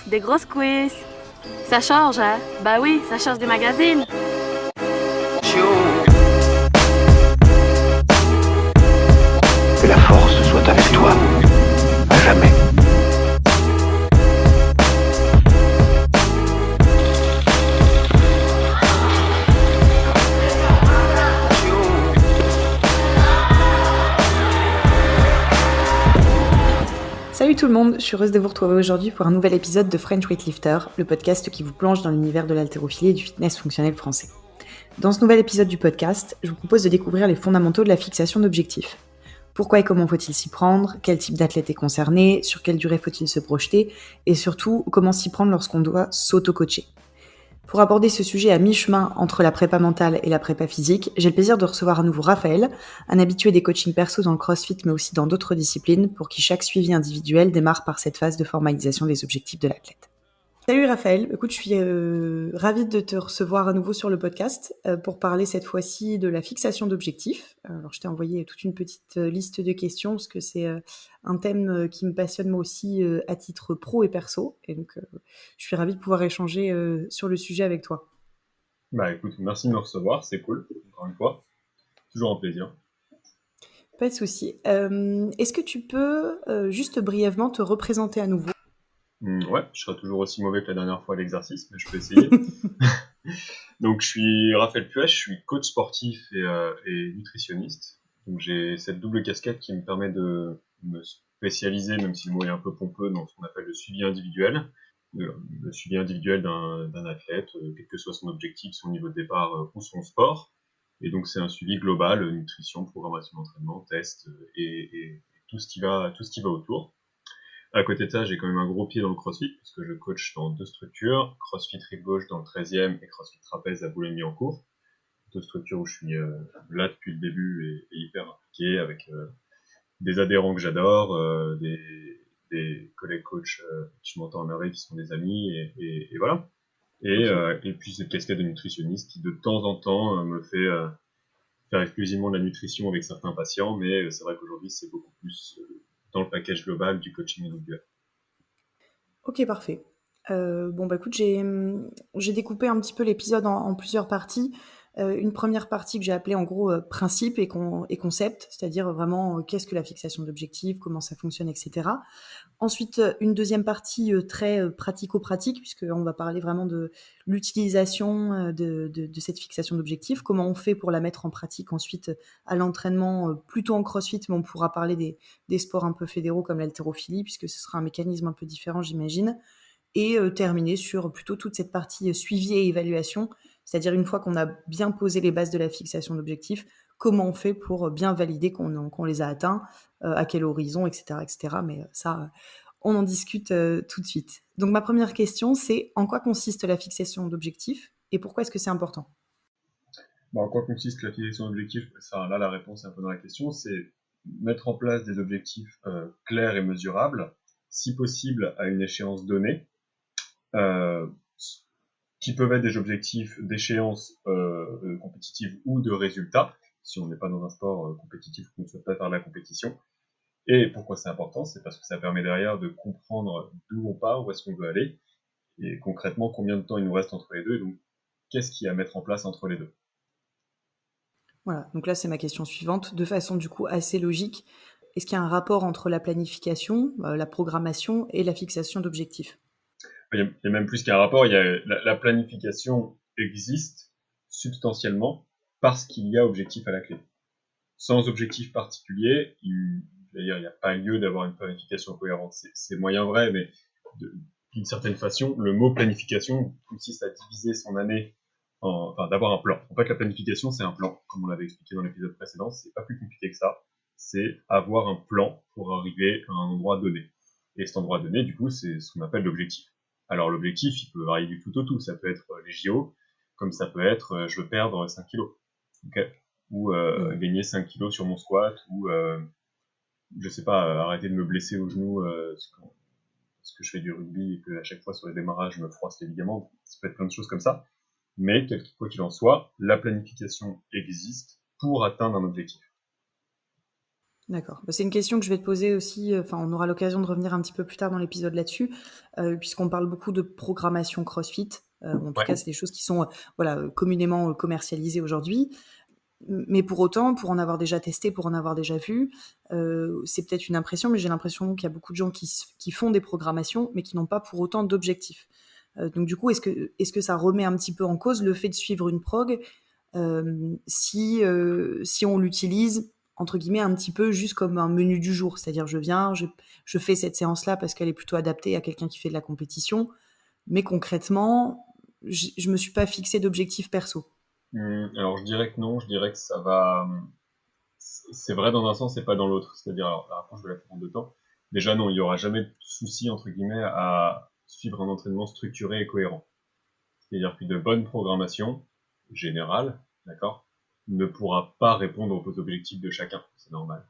des grosses quiz. Ça change, hein? Bah oui, ça change des magazines. Que la force soit avec toi, à jamais. Salut tout le monde, je suis heureuse de vous retrouver aujourd'hui pour un nouvel épisode de French Weightlifter, le podcast qui vous plonge dans l'univers de l'haltérophilie et du fitness fonctionnel français. Dans ce nouvel épisode du podcast, je vous propose de découvrir les fondamentaux de la fixation d'objectifs. Pourquoi et comment faut-il s'y prendre? Quel type d'athlète est concerné? Sur quelle durée faut-il se projeter? Et surtout, comment s'y prendre lorsqu'on doit s'auto-coacher? Pour aborder ce sujet à mi-chemin entre la prépa mentale et la prépa physique, j'ai le plaisir de recevoir à nouveau Raphaël, un habitué des coachings perso dans le CrossFit mais aussi dans d'autres disciplines, pour qui chaque suivi individuel démarre par cette phase de formalisation des objectifs de l'athlète. Salut Raphaël, écoute, je suis ravie de te recevoir à nouveau sur le podcast pour parler cette fois-ci de la fixation d'objectifs. Alors je t'ai envoyé toute une petite liste de questions parce que c'est un thème qui me passionne moi aussi à titre pro et perso. Et donc je suis ravie de pouvoir échanger sur le sujet avec toi. Bah écoute, merci de me recevoir, c'est cool, encore une fois. Toujours un plaisir. Pas de souci. Est-ce que tu peux juste brièvement te représenter à nouveau? Ouais, je serai toujours aussi mauvais que la dernière fois à l'exercice, mais je peux essayer. Donc je suis Raphaël Puech, je suis coach sportif et nutritionniste. Donc j'ai cette double casquette qui me permet de me spécialiser, même si le mot est un peu pompeux, dans ce qu'on appelle le suivi individuel. Le suivi individuel d'un athlète, quel que soit son objectif, son niveau de départ ou son sport. Et donc c'est un suivi global, nutrition, programmation d'entraînement, test et tout ce qui va autour. À côté de ça, j'ai quand même un gros pied dans le CrossFit, puisque je coach dans deux structures, CrossFit Rive Gauche dans le 13e et CrossFit Trapèze à Boulogne-Billancourt. Deux structures où je suis là depuis le début et hyper impliqué, avec des adhérents que j'adore, des collègues coachs qui je m'entends en merveille, qui sont des amis, et voilà. Et puis cette casquette de nutritionniste qui de temps en temps me fait faire exclusivement de la nutrition avec certains patients, mais c'est vrai qu'aujourd'hui c'est beaucoup plus dans le package global du coaching individuel. Ok, parfait. Bon, bah écoute, j'ai découpé un petit peu l'épisode en plusieurs parties. Une première partie que j'ai appelée en gros principe et concept, c'est-à-dire vraiment qu'est-ce que la fixation d'objectifs, comment ça fonctionne, etc. Ensuite, une deuxième partie très pratico-pratique, puisqu'on va parler vraiment de l'utilisation de cette fixation d'objectifs, comment on fait pour la mettre en pratique ensuite à l'entraînement, plutôt en CrossFit, mais on pourra parler des sports un peu fédéraux comme l'haltérophilie, puisque ce sera un mécanisme un peu différent, j'imagine. Et terminer sur plutôt toute cette partie suivi et évaluation, c'est-à-dire une fois qu'on a bien posé les bases de la fixation d'objectifs, comment on fait pour bien valider qu'on les a atteints, à quel horizon, etc. etc. Mais ça, on en discute tout de suite. Donc ma première question, c'est en quoi consiste la fixation d'objectifs et pourquoi est-ce que c'est important? En quoi consiste la fixation d'objectifs? Ça, là, la réponse est un peu dans la question, c'est mettre en place des objectifs clairs et mesurables, si possible à une échéance donnée, euh, qui peuvent être des objectifs d'échéance compétitive ou de résultat, si on n'est pas dans un sport compétitif ou qu'on ne souhaite pas faire de la compétition. Et pourquoi c'est important? C'est parce que ça permet derrière de comprendre d'où on part, où est-ce qu'on veut aller, et concrètement combien de temps il nous reste entre les deux, et donc qu'est-ce qu'il y a à mettre en place entre les deux. Voilà, donc là c'est ma question suivante, de façon du coup assez logique. Est-ce qu'il y a un rapport entre la planification, la programmation et la fixation d'objectifs? Il y a même plus qu'un rapport, il y a la planification existe substantiellement parce qu'il y a objectif à la clé. Sans objectif particulier, d'ailleurs, il n'y a pas lieu d'avoir une planification cohérente. C'est moyen vrai, mais d'une certaine façon, le mot planification consiste à diviser son année, enfin, d'avoir un plan. En fait, la planification, c'est un plan, comme on l'avait expliqué dans l'épisode précédent. C'est pas plus compliqué que ça. C'est avoir un plan pour arriver à un endroit donné. Et cet endroit donné, du coup, c'est ce qu'on appelle l'objectif. Alors, l'objectif, il peut varier du tout au tout. Ça peut être les JO, comme ça peut être je veux perdre 5 kilos. Okay, ou gagner 5 kilos sur mon squat, ou je sais pas, arrêter de me blesser au genou parce que je fais du rugby et que à chaque fois sur les démarrages je me froisse les ligaments. Ça peut être plein de choses comme ça, mais quoi qu'il en soit, la planification existe pour atteindre un objectif. D'accord. C'est une question que je vais te poser aussi, enfin, on aura l'occasion de revenir un petit peu plus tard dans l'épisode là-dessus, puisqu'on parle beaucoup de programmation CrossFit. En tout cas, Ouais. c'est des choses qui sont, voilà, communément, commercialisées aujourd'hui. Mais pour autant, pour en avoir déjà testé, pour en avoir déjà vu, c'est peut-être une impression, mais j'ai l'impression qu'il y a beaucoup de gens qui font des programmations, mais qui n'ont pas pour autant d'objectifs. Donc du coup, est-ce que ça remet un petit peu en cause le fait de suivre une prog, si on l'utilise entre guillemets un petit peu juste comme un menu du jour, c'est-à-dire je fais cette séance-là parce qu'elle est plutôt adaptée à quelqu'un qui fait de la compétition, mais concrètement, je me suis pas fixé d'objectif perso. Alors je dirais que non, je dirais que ça va. C'est vrai dans un sens et pas dans l'autre. C'est-à-dire, alors, la réponse je vais la faire en deux temps. Déjà non, il n'y aura jamais de souci entre guillemets à suivre un entraînement structuré et cohérent. C'est-à-dire qu'une bonne programmation générale, d'accord, ne pourra pas répondre aux objectifs de chacun. C'est normal.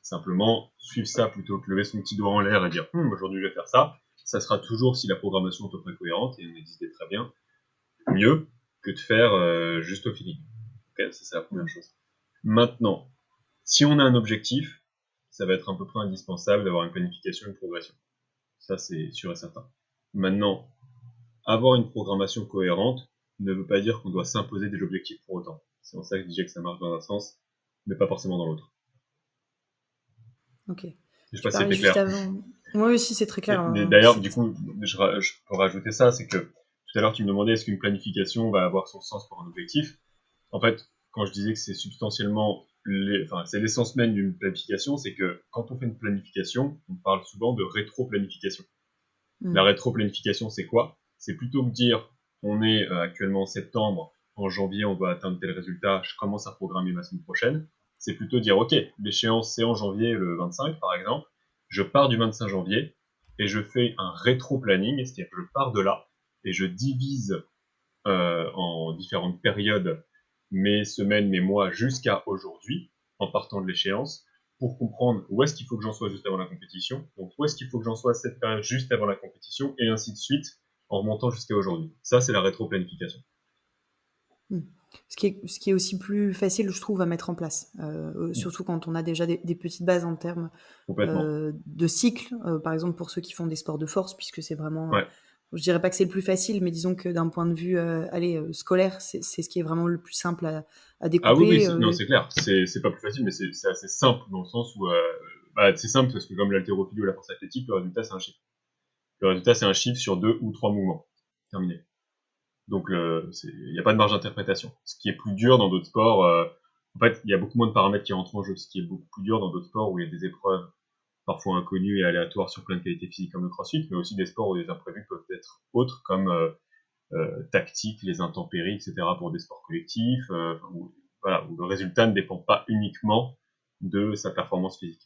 Simplement, suivre ça plutôt que lever son petit doigt en l'air et dire aujourd'hui je vais faire ça, ça sera toujours, si la programmation est à peu près cohérente, et on existait très bien, mieux que de faire juste au feeling. Ok, ça c'est la première chose. Maintenant, si on a un objectif, ça va être à peu près indispensable d'avoir une planification et une progression. Ça c'est sûr et certain. Maintenant, avoir une programmation cohérente ne veut pas dire qu'on doit s'imposer des objectifs pour autant. C'est pour ça que je disais que ça marche dans un sens, mais pas forcément dans l'autre. Ok. Je sais Tu pas si parlais c'était juste clair. avant. Moi aussi, c'est très clair. D'ailleurs, du coup, je peux rajouter ça, c'est que tout à l'heure tu me demandais est-ce qu'une planification va avoir son sens pour un objectif. En fait, quand je disais que c'est substantiellement, c'est l'essence même d'une planification, c'est que quand on fait une planification, on parle souvent de rétro-planification. La rétro-planification, c'est quoi? C'est plutôt que dire on est actuellement en septembre, en janvier on doit atteindre tel résultat, je commence à programmer ma semaine prochaine. C'est plutôt dire ok, l'échéance c'est en janvier le 25 par exemple, je pars du 25 janvier et je fais un rétro-planning, c'est-à-dire que je pars de là et je divise en différentes périodes mes semaines, mes mois jusqu'à aujourd'hui, en partant de l'échéance, pour comprendre où est-ce qu'il faut que j'en sois juste avant la compétition, donc où est-ce qu'il faut que j'en sois cette période juste avant la compétition, et ainsi de suite, en remontant jusqu'à aujourd'hui. Ça, c'est la rétro-planification. Ce qui est aussi plus facile, je trouve, à mettre en place, surtout quand on a déjà des petites bases en termes Complètement. de cycle, par exemple pour ceux qui font des sports de force, puisque c'est vraiment, Ouais. je dirais pas que c'est le plus facile, mais disons que d'un point de vue scolaire, c'est ce qui est vraiment le plus simple à Ah oui, oui, découper. non, c'est clair. C'est pas plus facile, mais c'est assez simple dans le sens où, c'est simple parce que comme l'haltérophilie ou la force athlétique, le résultat c'est un chiffre. Le résultat c'est un chiffre sur 2 ou 3 mouvements. Terminé. Donc, il n'y a pas de marge d'interprétation. Ce qui est plus dur dans d'autres sports, en fait, il y a beaucoup moins de paramètres qui rentrent en jeu. Ce qui est beaucoup plus dur dans d'autres sports où il y a des épreuves parfois inconnues et aléatoires sur plein de qualités physiques comme le crossfit, mais aussi des sports où les imprévus peuvent être autres comme tactique, les intempéries, etc. pour des sports collectifs, où le résultat ne dépend pas uniquement de sa performance physique.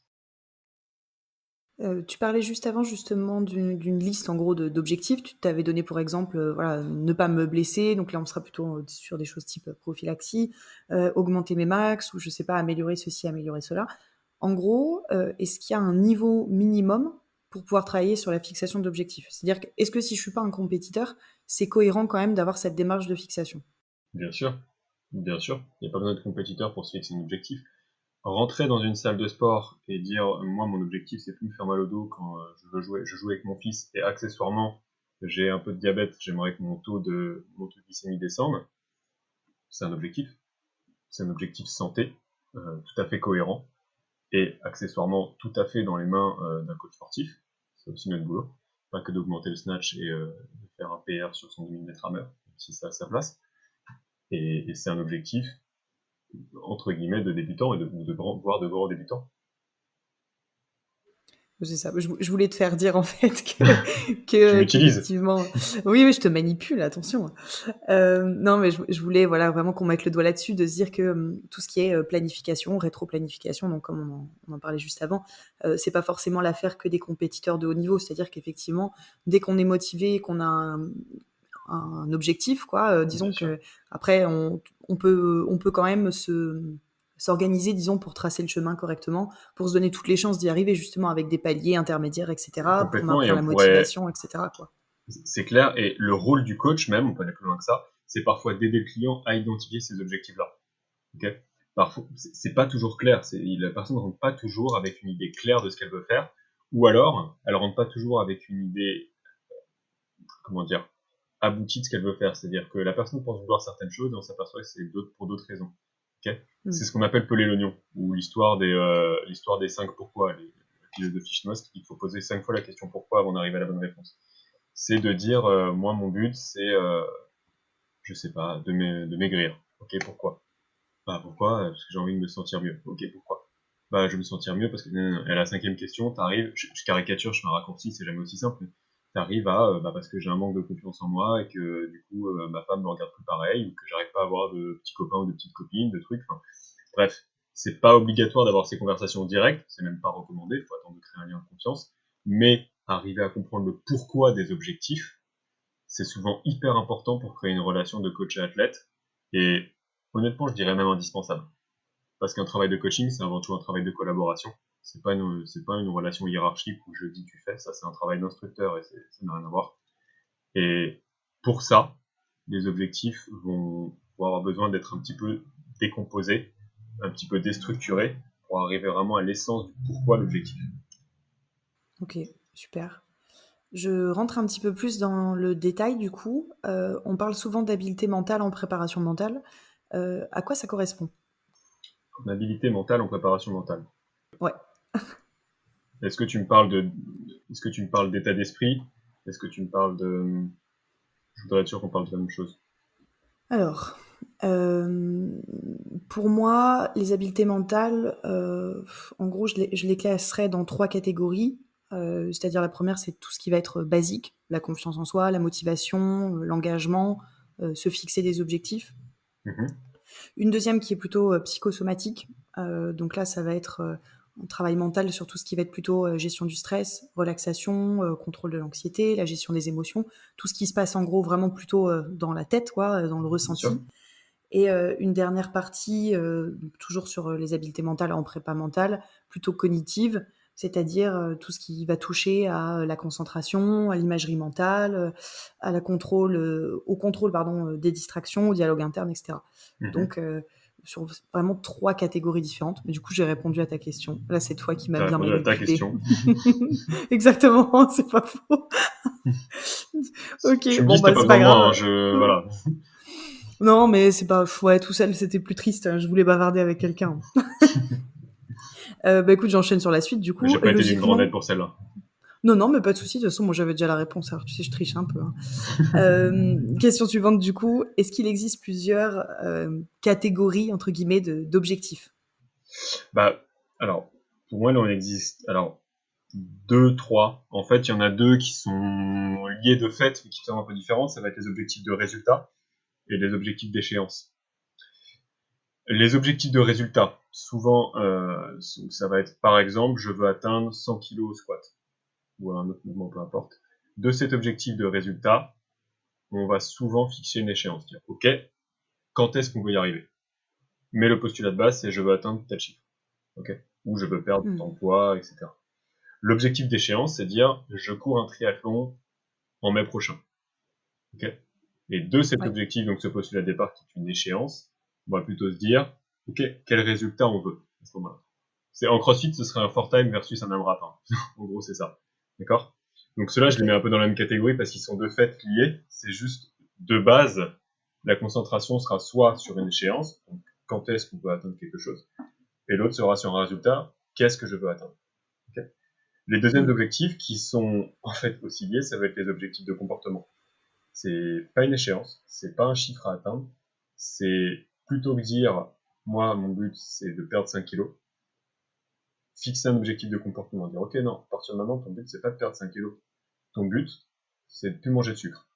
Tu parlais juste avant justement d'une liste en gros d'objectifs. Tu t'avais donné pour exemple, voilà, ne pas me blesser. Donc là, on sera plutôt sur des choses type prophylaxie, augmenter mes max ou je sais pas, améliorer ceci, améliorer cela. En gros, est-ce qu'il y a un niveau minimum pour pouvoir travailler sur la fixation d'objectifs? C'est-à-dire que, est-ce que si je suis pas un compétiteur, c'est cohérent quand même d'avoir cette démarche de fixation? Bien sûr, bien sûr. Il n'y a pas besoin de compétiteur pour se fixer un objectif. Rentrer dans une salle de sport et dire moi mon objectif c'est plus me faire mal au dos quand je joue avec mon fils et accessoirement j'ai un peu de diabète, j'aimerais que mon taux de glycémie descende, c'est un objectif santé, tout à fait cohérent et accessoirement tout à fait dans les mains d'un coach sportif, c'est aussi notre boulot, pas que d'augmenter le snatch et de faire un PR sur son 2000 mètres à l'heure, si ça a sa place, et c'est un objectif entre guillemets de débutant et voire de grands débutants. C'est ça. Je voulais te faire dire en fait Tu m'utilises. qu'effectivement. Oui, oui, je te manipule, attention. Non, mais je voulais voilà vraiment qu'on mette le doigt là-dessus, de se dire que tout ce qui est planification, rétro-planification, donc comme on en parlait juste avant, c'est pas forcément l'affaire que des compétiteurs de haut niveau. C'est-à-dire qu'effectivement, dès qu'on est motivé, qu'on a un objectif, quoi, disons que après on peut quand même s'organiser, disons, pour tracer le chemin correctement, pour se donner toutes les chances d'y arriver, justement, avec des paliers intermédiaires, etc., pour Complètement, et maintenir la on pourrait, motivation, etc., quoi. c'est clair, et le rôle du coach même, on peut aller plus loin que ça, c'est parfois d'aider le client à identifier ces objectifs-là. Okay, parfois, c'est pas toujours clair. La personne ne rentre pas toujours avec une idée claire de ce qu'elle veut faire, ou alors, elle rentre pas toujours avec une idée, comment dire, aboutie de ce qu'elle veut faire. C'est-à-dire que la personne pense vouloir certaines choses et on s'aperçoit que c'est pour d'autres raisons. Okay. C'est ce qu'on appelle peler l'oignon, ou l'histoire des 5 pourquoi, la philosophie chinoise, qu'il faut poser 5 fois la question pourquoi avant d'arriver à la bonne réponse. C'est de dire, moi, mon but, c'est, je sais pas, de maigrir. Ok, pourquoi? Bah, pourquoi? Parce que j'ai envie de me sentir mieux. Ok, pourquoi? Bah, je vais me sentir mieux parce que, à la 5e question, t'arrives, je caricature, je fais un raccourci, c'est jamais aussi simple, mais t'arrives à, bah, parce que j'ai un manque de confiance en moi et que, du coup, ma femme me regarde plus pareil, ou que j'arrive pas à avoir de petits copains ou de petites copines, de trucs, enfin, bref. C'est pas obligatoire d'avoir ces conversations directes, c'est même pas recommandé, il faut attendre de créer un lien de confiance, mais arriver à comprendre le pourquoi des objectifs, c'est souvent hyper important pour créer une relation de coach et athlète, et honnêtement, je dirais même indispensable. Parce qu'un travail de coaching, c'est avant tout un travail de collaboration. C'est pas une relation hiérarchique où je dis tu fais, ça c'est un travail d'instructeur et ça n'a rien à voir. Et pour ça, les objectifs vont avoir besoin d'être un petit peu décomposés, un petit peu déstructurés, pour arriver vraiment à l'essence du pourquoi l'objectif. Ok, super. Je rentre un petit peu plus dans le détail du coup. On parle souvent d'habileté mentale en préparation mentale. À quoi ça correspond? En habilité mentale, en préparation mentale. Ouais. Est-ce que tu me parles d'état d'esprit? Est-ce que tu me parles de... Je voudrais être sûr qu'on parle de la même chose. Alors, pour moi, les habiletés mentales, en gros, je les classerais dans 3 catégories. C'est-à-dire la première, c'est tout ce qui va être basique, la confiance en soi, la motivation, l'engagement, se fixer des objectifs. Mhm. Une deuxième qui est plutôt psychosomatique. Donc là, ça va être un travail mental sur tout ce qui va être plutôt gestion du stress, relaxation, contrôle de l'anxiété, la gestion des émotions, tout ce qui se passe en gros vraiment plutôt dans la tête, quoi, dans le Bien sûr. ressenti. Et une dernière partie, toujours sur les habiletés mentales en prépa mentale, plutôt cognitive, c'est-à-dire tout ce qui va toucher à la concentration, à l'imagerie mentale, à au contrôle pardon, des distractions, au dialogue interne, etc. Mhm. Donc, sur vraiment 3 catégories différentes. Mais du coup, j'ai répondu à ta question. Là, c'est toi qui m'as T'as bien répondu à ta manipulé. question. Exactement, c'est pas faux. Ok, Tu me dis bon, que t'as bah, pas c'est pas besoin de moi, hein, grave. voilà. Non, mais c'est pas... Ouais, tout seul, c'était plus triste. Je voulais bavarder avec quelqu'un. Bah écoute, j'enchaîne sur la suite, du J'ai coup. pas été d'une grande aide Logiquement... pour celle-là. Non, non, mais pas de souci. De toute façon, moi, j'avais déjà la réponse. Alors, tu sais, je triche un peu. Hein. Question suivante, du coup. Est-ce qu'il existe plusieurs catégories, entre guillemets, d'objectifs? Bah, alors, pour moi, il en existe, alors, 2, 3. En fait, il y en a 2 qui sont liés de fait, mais qui sont un peu différents. Ça va être les objectifs de résultat et les objectifs d'échéance. Les objectifs de résultat, souvent, ça va être, par exemple, je veux atteindre 100 kg au squat, ou un autre mouvement, peu importe. De cet objectif de résultat, on va souvent fixer une échéance, dire, ok, quand est-ce qu'on veut y arriver? Mais le postulat de base, c'est je veux atteindre tel chiffre, ok? Ou je veux perdre tant de poids, etc. L'objectif d'échéance, c'est dire je cours un triathlon en mai prochain, ok? Et de cet Ouais. objectif, donc ce postulat de départ qui est une échéance, on va plutôt se dire, ok, quel résultat on veut à ce moment-là? C'est en CrossFit, ce serait un 4-time versus un AMRAP. En gros, c'est ça, d'accord? Donc ceux-là, je les Ok. mets un peu dans la même catégorie parce qu'ils sont de fait liés. C'est juste de base, la concentration sera soit sur une échéance, donc quand est-ce qu'on peut atteindre quelque chose, et l'autre sera sur un résultat, qu'est-ce que je veux atteindre. Okay. Les deuxièmes objectifs qui sont en fait aussi liés, ça va être les objectifs de comportement. C'est pas une échéance, c'est pas un chiffre à atteindre, c'est plutôt que dire moi mon but c'est de perdre 5 kilos, fixer un objectif de comportement, dire ok non, à partir de maintenant ton but c'est pas de perdre 5 kilos, ton but c'est de plus manger de sucre.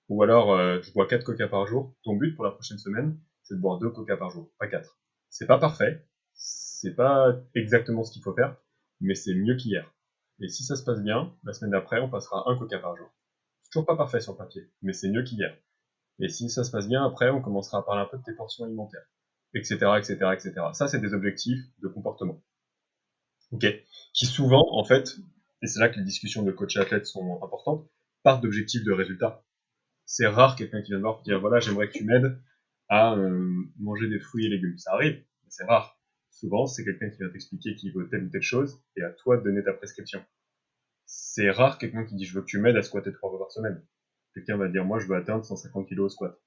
Ou alors je bois 4 coca par jour, ton but pour la prochaine semaine c'est de boire 2 coca par jour, pas 4. C'est pas parfait, c'est pas exactement ce qu'il faut faire, mais c'est mieux qu'hier. Et si ça se passe bien, la semaine d'après on passera 1 coca par jour. C'est toujours pas parfait sur le papier, mais c'est mieux qu'hier. Et si ça se passe bien, après on commencera à parler un peu de tes portions alimentaires, etc., etc., etc. Ça c'est des objectifs de comportement. Ok, qui souvent, en fait, et c'est là que les discussions de coach et athlète sont importantes, partent d'objectifs de résultats. C'est rare quelqu'un qui vient me voir pour dire voilà, j'aimerais que tu m'aides à manger des fruits et légumes. Ça arrive, c'est rare. Souvent, c'est quelqu'un qui vient t'expliquer qu'il veut telle ou telle chose, et à toi de donner ta prescription. C'est rare quelqu'un qui dit je veux que tu m'aides à squatter 3 fois par semaine. Quelqu'un va dire moi je veux atteindre 150 kg au squat.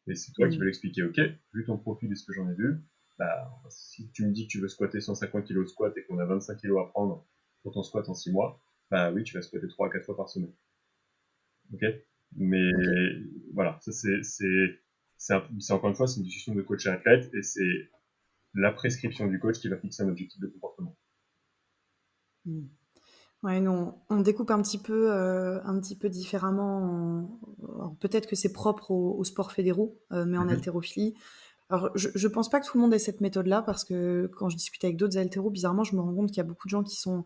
Et c'est toi qui veux l'expliquer, ok, vu ton profil et ce que j'en ai vu, bah, si tu me dis que tu veux squatter 150 kg au squat et qu'on a 25 kg à prendre pour ton squat en 6 mois, bah oui, tu vas squatter 3 à 4 fois par semaine. Ok? Mais voilà, ça c'est encore une fois, c'est une discussion de coach à athlète et c'est la prescription du coach qui va fixer un objectif de comportement. Ouais, nous, on découpe un petit peu différemment. Alors, peut-être que c'est propre au sport fédéraux, mais en haltérophilie. Alors, je pense pas que tout le monde ait cette méthode-là, parce que quand je discute avec d'autres haltéros, bizarrement, je me rends compte qu'il y a beaucoup de gens qui sont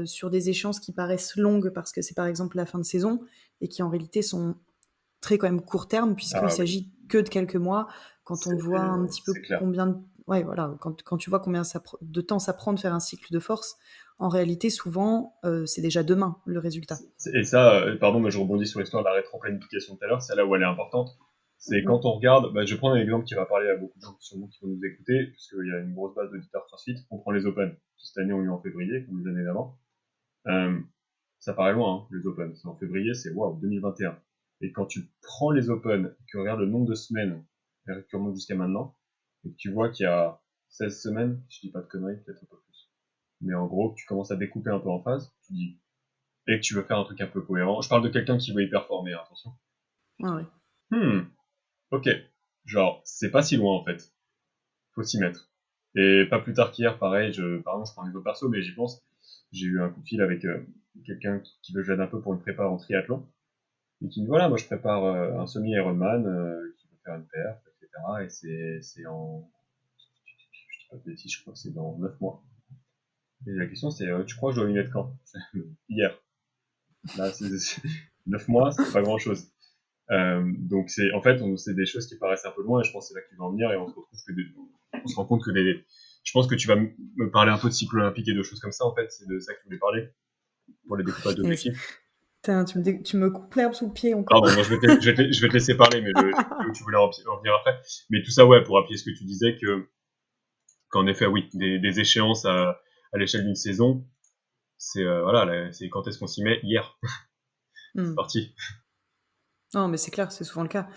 sur des échéances qui paraissent longues parce que c'est par exemple la fin de saison et qui en réalité sont très quand même court terme, puisqu'il s'agit que de quelques mois. Quand on voit un petit peu combien de... Ouais, voilà, quand tu vois combien de temps ça prend de faire un cycle de force, en réalité, souvent, c'est déjà demain, le résultat. Et ça, pardon, mais je rebondis sur l'histoire de la rétroplanification tout à l'heure, c'est là où elle est importante. C'est quand on regarde, je vais prendre un exemple qui va parler à beaucoup de gens sûrement qui vont nous écouter, puisqu'il y a une grosse base d'auditeurs CrossFit. On prend les Open. Cette année, on est en février, comme les années d'avant. Ça paraît loin, hein, les Open. C'est en février, c'est waouh, 2021. Et quand tu prends les Open, et que tu regardes le nombre de semaines, et que tu remontes jusqu'à maintenant, et que tu vois qu'il y a 16 semaines, je dis pas de conneries, peut-être un peu plus. Mais en gros, tu commences à découper un peu en phase, tu dis, et que tu veux faire un truc un peu cohérent. Je parle de quelqu'un qui veut y performer, attention. Ah ouais. Ok. Genre, c'est pas si loin, en fait. Faut s'y mettre. Et pas plus tard qu'hier, pareil, pardon, je prends un exemple perso, mais j'y pense. J'ai eu un coup de fil avec quelqu'un qui veut que je l'aide un peu pour une prépa en triathlon. Et qui me dit, voilà, moi je prépare un semi-Ironman, qui veut faire une perf, etc. Et c'est en... Je dis pas de bêtises, je crois que c'est dans 9 mois. Et la question c'est, tu crois que je dois m'y mettre quand? Hier. Là, 9 mois, c'est pas grand chose. Donc c'est, en fait, c'est des choses qui paraissent un peu loin, et je pense que c'est là que tu vas en venir, et on se rend compte que je pense que tu vas me parler un peu de cycle olympique et de choses comme ça, en fait, c'est de ça que tu voulais parler, pour les découpages d'objectifs. Tu me coupes l'herbe sous le pied encore. Pardon, moi je vais te laisser parler, mais tu voulais en venir après. Mais tout ça, ouais, pour appuyer ce que tu disais, qu'en effet, oui, des échéances à l'échelle d'une saison, c'est, c'est quand est-ce qu'on s'y met? Hier. C'est parti. Non, mais c'est clair, c'est souvent le cas.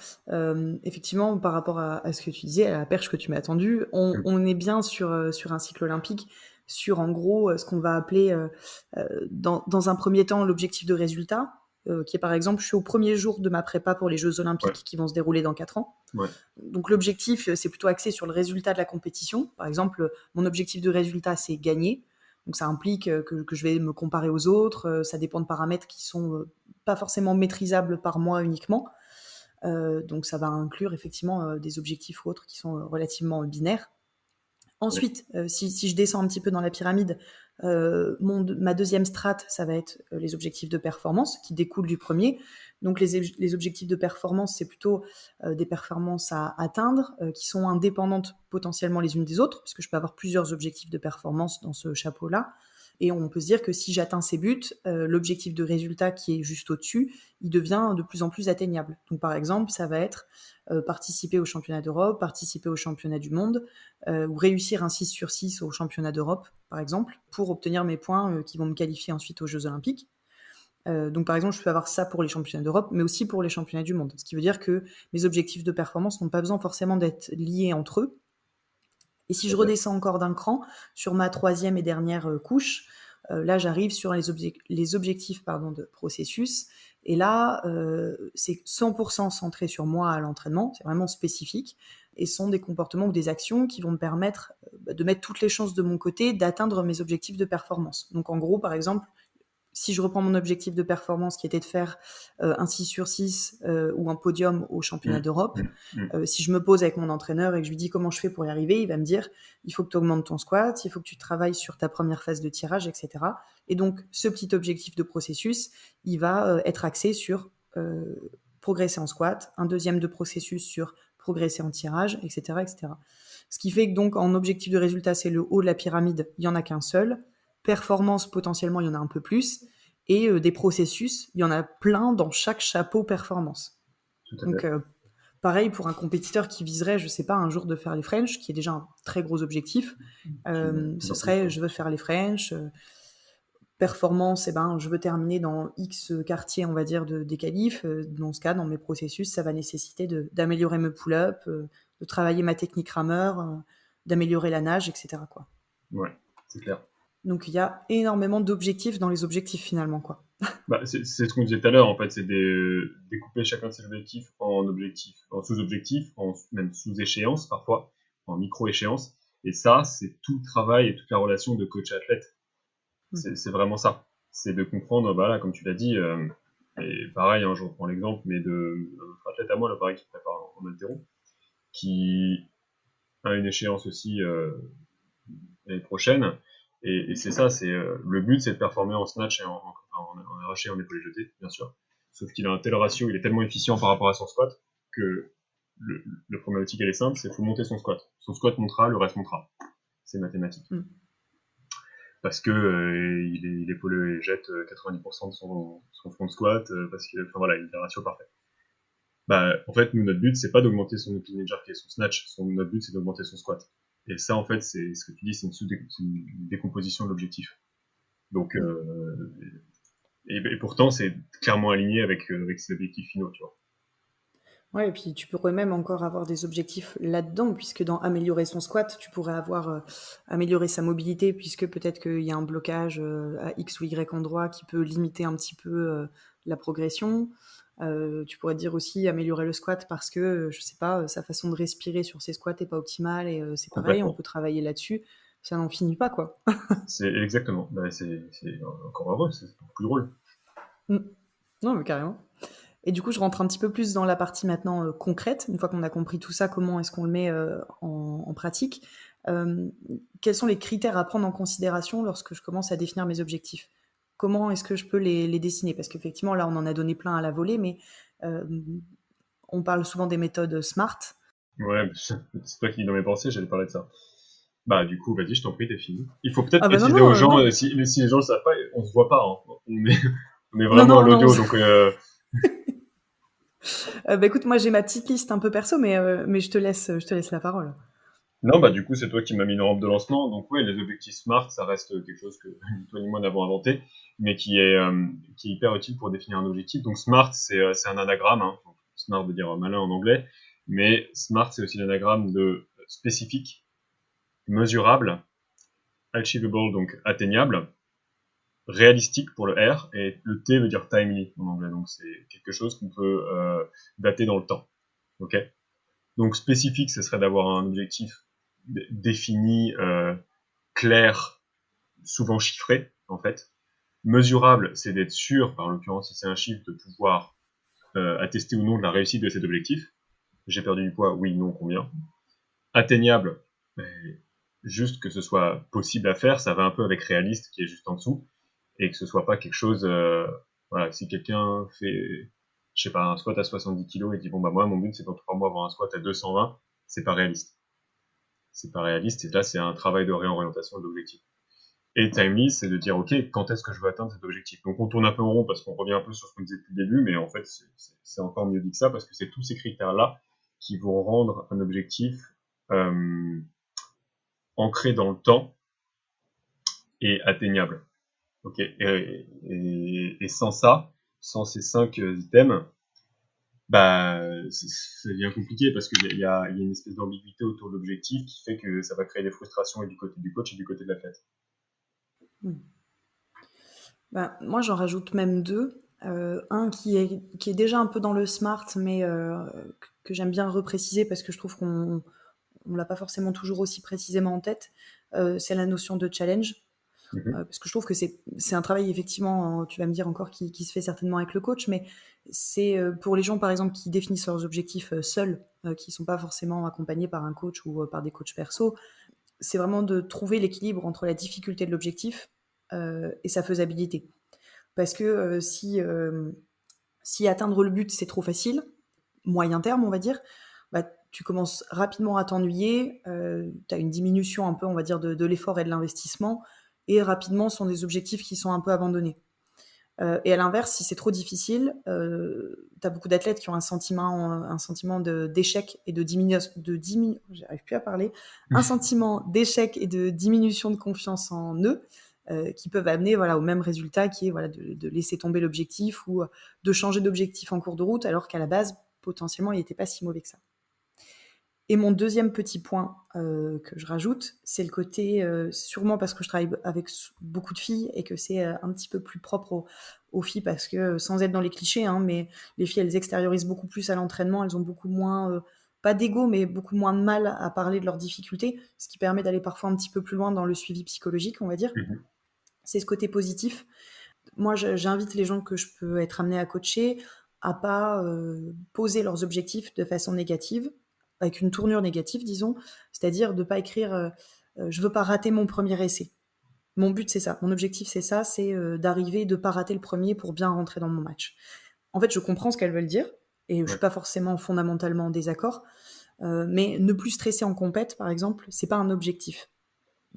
Effectivement, par rapport à ce que tu disais, à la perche que tu m'as tendue, on est bien sur un cycle olympique, sur en gros ce qu'on va appeler dans un premier temps l'objectif de résultat, qui est par exemple, je suis au premier jour de ma prépa pour les Jeux Olympiques qui vont se dérouler dans 4 ans. Ouais. Donc l'objectif, c'est plutôt axé sur le résultat de la compétition. Par exemple, mon objectif de résultat, c'est gagner. Donc ça implique que je vais me comparer aux autres, ça dépend de paramètres qui sont pas forcément maîtrisables par moi uniquement. Donc ça va inclure effectivement des objectifs ou autres qui sont relativement binaires. Ensuite, si je descends un petit peu dans la pyramide, ma deuxième strate, ça va être les objectifs de performance qui découlent du premier. Donc les objectifs de performance, c'est plutôt des performances à atteindre qui sont indépendantes potentiellement les unes des autres, puisque je peux avoir plusieurs objectifs de performance dans ce chapeau-là. Et on peut se dire que si j'atteins ces buts, l'objectif de résultat qui est juste au-dessus, il devient de plus en plus atteignable. Donc par exemple, ça va être participer au championnat d'Europe, participer au championnat du monde, ou réussir un 6 sur 6 au championnat d'Europe, par exemple, pour obtenir mes points qui vont me qualifier ensuite aux Jeux Olympiques. Donc par exemple, je peux avoir ça pour les championnats d'Europe, mais aussi pour les championnats du monde. Ce qui veut dire que mes objectifs de performance n'ont pas besoin forcément d'être liés entre eux. Et si je redescends encore d'un cran, sur ma troisième et dernière couche, là j'arrive sur les objectifs de processus. Et là, c'est 100% centré sur moi à l'entraînement, c'est vraiment spécifique. Et ce sont des comportements ou des actions qui vont me permettre de mettre toutes les chances de mon côté d'atteindre mes objectifs de performance. Donc en gros, par exemple, si je reprends mon objectif de performance qui était de faire un 6 sur 6 ou un podium au championnat d'Europe, si je me pose avec mon entraîneur et que je lui dis comment je fais pour y arriver, il va me dire il faut que tu augmentes ton squat, il faut que tu travailles sur ta première phase de tirage, etc. Et donc, ce petit objectif de processus, il va être axé sur progresser en squat, un deuxième de processus sur progresser en tirage, etc., etc. Ce qui fait que donc, en objectif de résultat, c'est le haut de la pyramide, il n'y en a qu'un seul. Performance, potentiellement, il y en a un peu plus. Et des processus, il y en a plein dans chaque chapeau performance. Donc, pareil pour un compétiteur qui viserait, je sais pas, un jour de faire les French, qui est déjà un très gros objectif, ce serait je veux faire les French, performance, je veux terminer dans X quartiers, on va dire, des qualifs. Dans ce cas, dans mes processus, ça va nécessiter d'améliorer mes pull-ups, de travailler ma technique rameur, d'améliorer la nage, etc., quoi. Ouais, c'est clair. Donc, il y a énormément d'objectifs dans les objectifs, finalement, quoi. C'est ce qu'on disait tout à l'heure, en fait, c'est découper chacun de ces objectifs en objectifs, en sous-objectifs, même sous-échéances parfois, en micro-échéances. Et ça, c'est tout le travail et toute la relation de coach-athlète. C'est vraiment ça. C'est de comprendre, voilà, comme tu l'as dit, et pareil, je reprends l'exemple, mais de notre athlète à moi, là, pareil, qui prépare en haltéro, qui a une échéance aussi l'année prochaine. Et c'est ça, le but, c'est de performer en snatch et en arraché, en épaulé jeté, bien sûr. Sauf qu'il a un tel ratio, il est tellement efficient par rapport à son squat que le problématique, elle est simple, c'est qu'il faut monter son squat. Son squat montera, le reste montera. C'est mathématique. Parce que il épaule et jette 90% de son front squat, parce que, enfin voilà, il a un ratio parfait. En fait, nous, notre but, c'est pas d'augmenter son incliné jerk et son snatch. Notre but, c'est d'augmenter son squat. Et ça, en fait, c'est ce que tu dis, c'est une décomposition de l'objectif. Donc, et pourtant, c'est clairement aligné avec ses objectifs finaux, tu vois. Ouais, et puis tu pourrais même encore avoir des objectifs là-dedans, puisque dans améliorer son squat, tu pourrais avoir améliorer sa mobilité, puisque peut-être qu'il y a un blocage à X ou Y endroit qui peut limiter un petit peu la progression. Tu pourrais dire aussi améliorer le squat parce que, je sais pas, sa façon de respirer sur ses squats est pas optimale, et c'est pareil, on peut travailler là-dessus. Ça n'en finit pas, quoi. C'est exactement. C'est encore heureux, c'est plus drôle. Non, mais carrément. Et du coup, je rentre un petit peu plus dans la partie maintenant concrète. Une fois qu'on a compris tout ça, comment est-ce qu'on le met en pratique? Quels sont les critères à prendre en considération lorsque je commence à définir mes objectifs? Comment est-ce que je peux les dessiner? Parce qu'effectivement, là, on en a donné plein à la volée, mais on parle souvent des méthodes SMART. Ouais, c'est toi qui dis dans mes pensées, j'allais parler de ça. Du coup, vas-y, je t'en prie, t'es fini. Il faut peut-être préciser aux gens, si les gens le savent pas, on se voit pas, hein. On est vraiment à l'audio, donc... écoute, moi j'ai ma petite liste un peu perso, mais je te laisse la parole. Non, du coup, c'est toi qui m'as mis une rampe de lancement. Donc, ouais, les objectifs SMART, ça reste quelque chose que ni toi ni moi n'avons inventé, mais qui est hyper utile pour définir un objectif. Donc, SMART, c'est un anagramme, hein. SMART veut dire malin en anglais, mais SMART, c'est aussi l'anagramme de spécifique, mesurable, achievable, donc atteignable, réalistique pour le R, et le T veut dire timely en anglais, donc c'est quelque chose qu'on peut dater dans le temps. Ok ? Donc spécifique, ce serait d'avoir un objectif défini, clair, souvent chiffré, en fait. Mesurable, c'est d'être sûr, par l'occurrence si c'est un chiffre, de pouvoir attester ou non de la réussite de cet objectif. J'ai perdu du poids, oui, non, combien. Atteignable, juste que ce soit possible à faire, ça va un peu avec réaliste qui est juste en dessous, et que ce soit pas quelque chose, voilà, si quelqu'un fait, je sais pas, un squat à 70 kg et dit bon moi mon but c'est dans 3 mois avoir un squat à 220, c'est pas réaliste. C'est pas réaliste, et là c'est un travail de réorientation de l'objectif. Et timely, c'est de dire ok, quand est-ce que je veux atteindre cet objectif? Donc on tourne un peu en rond parce qu'on revient un peu sur ce qu'on disait depuis le début, mais en fait c'est encore mieux dit que ça, parce que c'est tous ces critères-là qui vont rendre un objectif ancré dans le temps et atteignable. Ok, et sans ça, sans ces 5 items, c'est bien compliqué, parce qu'il y a une espèce d'ambiguïté autour de l'objectif qui fait que ça va créer des frustrations et du côté du coach et du côté de l'athlète. Moi, j'en rajoute même 2. Un qui est déjà un peu dans le SMART, mais que j'aime bien repréciser parce que je trouve qu'on ne l'a pas forcément toujours aussi précisément en tête. C'est la notion de challenge. Parce que je trouve que c'est un travail, effectivement, tu vas me dire encore, qui se fait certainement avec le coach, mais c'est pour les gens, par exemple, qui définissent leurs objectifs seuls, qui ne sont pas forcément accompagnés par un coach ou par des coachs perso, c'est vraiment de trouver l'équilibre entre la difficulté de l'objectif et sa faisabilité. Parce que si atteindre le but, c'est trop facile, moyen terme, on va dire, tu commences rapidement à t'ennuyer, tu as une diminution un peu, on va dire, de l'effort et de l'investissement, et rapidement, ce sont des objectifs qui sont un peu abandonnés. Et à l'inverse, si c'est trop difficile, tu as beaucoup d'athlètes qui ont un sentiment d'échec et j'arrive plus à parler, un sentiment d'échec et de diminution de confiance en eux, qui peuvent amener au même résultat, qui est de laisser tomber l'objectif ou de changer d'objectif en cours de route, alors qu'à la base, potentiellement, il n'était pas si mauvais que ça. Et mon deuxième petit point que je rajoute, c'est le côté, sûrement parce que je travaille avec beaucoup de filles et que c'est un petit peu plus propre aux filles, parce que, sans être dans les clichés, mais les filles, elles extériorisent beaucoup plus à l'entraînement, elles ont beaucoup moins, pas d'ego, mais beaucoup moins de mal à parler de leurs difficultés, ce qui permet d'aller parfois un petit peu plus loin dans le suivi psychologique, on va dire. C'est ce côté positif. Moi, j'invite les gens que je peux être amenée à coacher à pas poser leurs objectifs de façon négative, avec une tournure négative, disons, c'est-à-dire de pas écrire je veux pas rater mon premier essai. Mon but, c'est ça. Mon objectif, c'est ça, c'est d'arriver, de pas rater le premier pour bien rentrer dans mon match. En fait, je comprends ce qu'elles veulent dire, et je suis pas forcément fondamentalement en désaccord, mais ne plus stresser en compète, par exemple, c'est pas un objectif.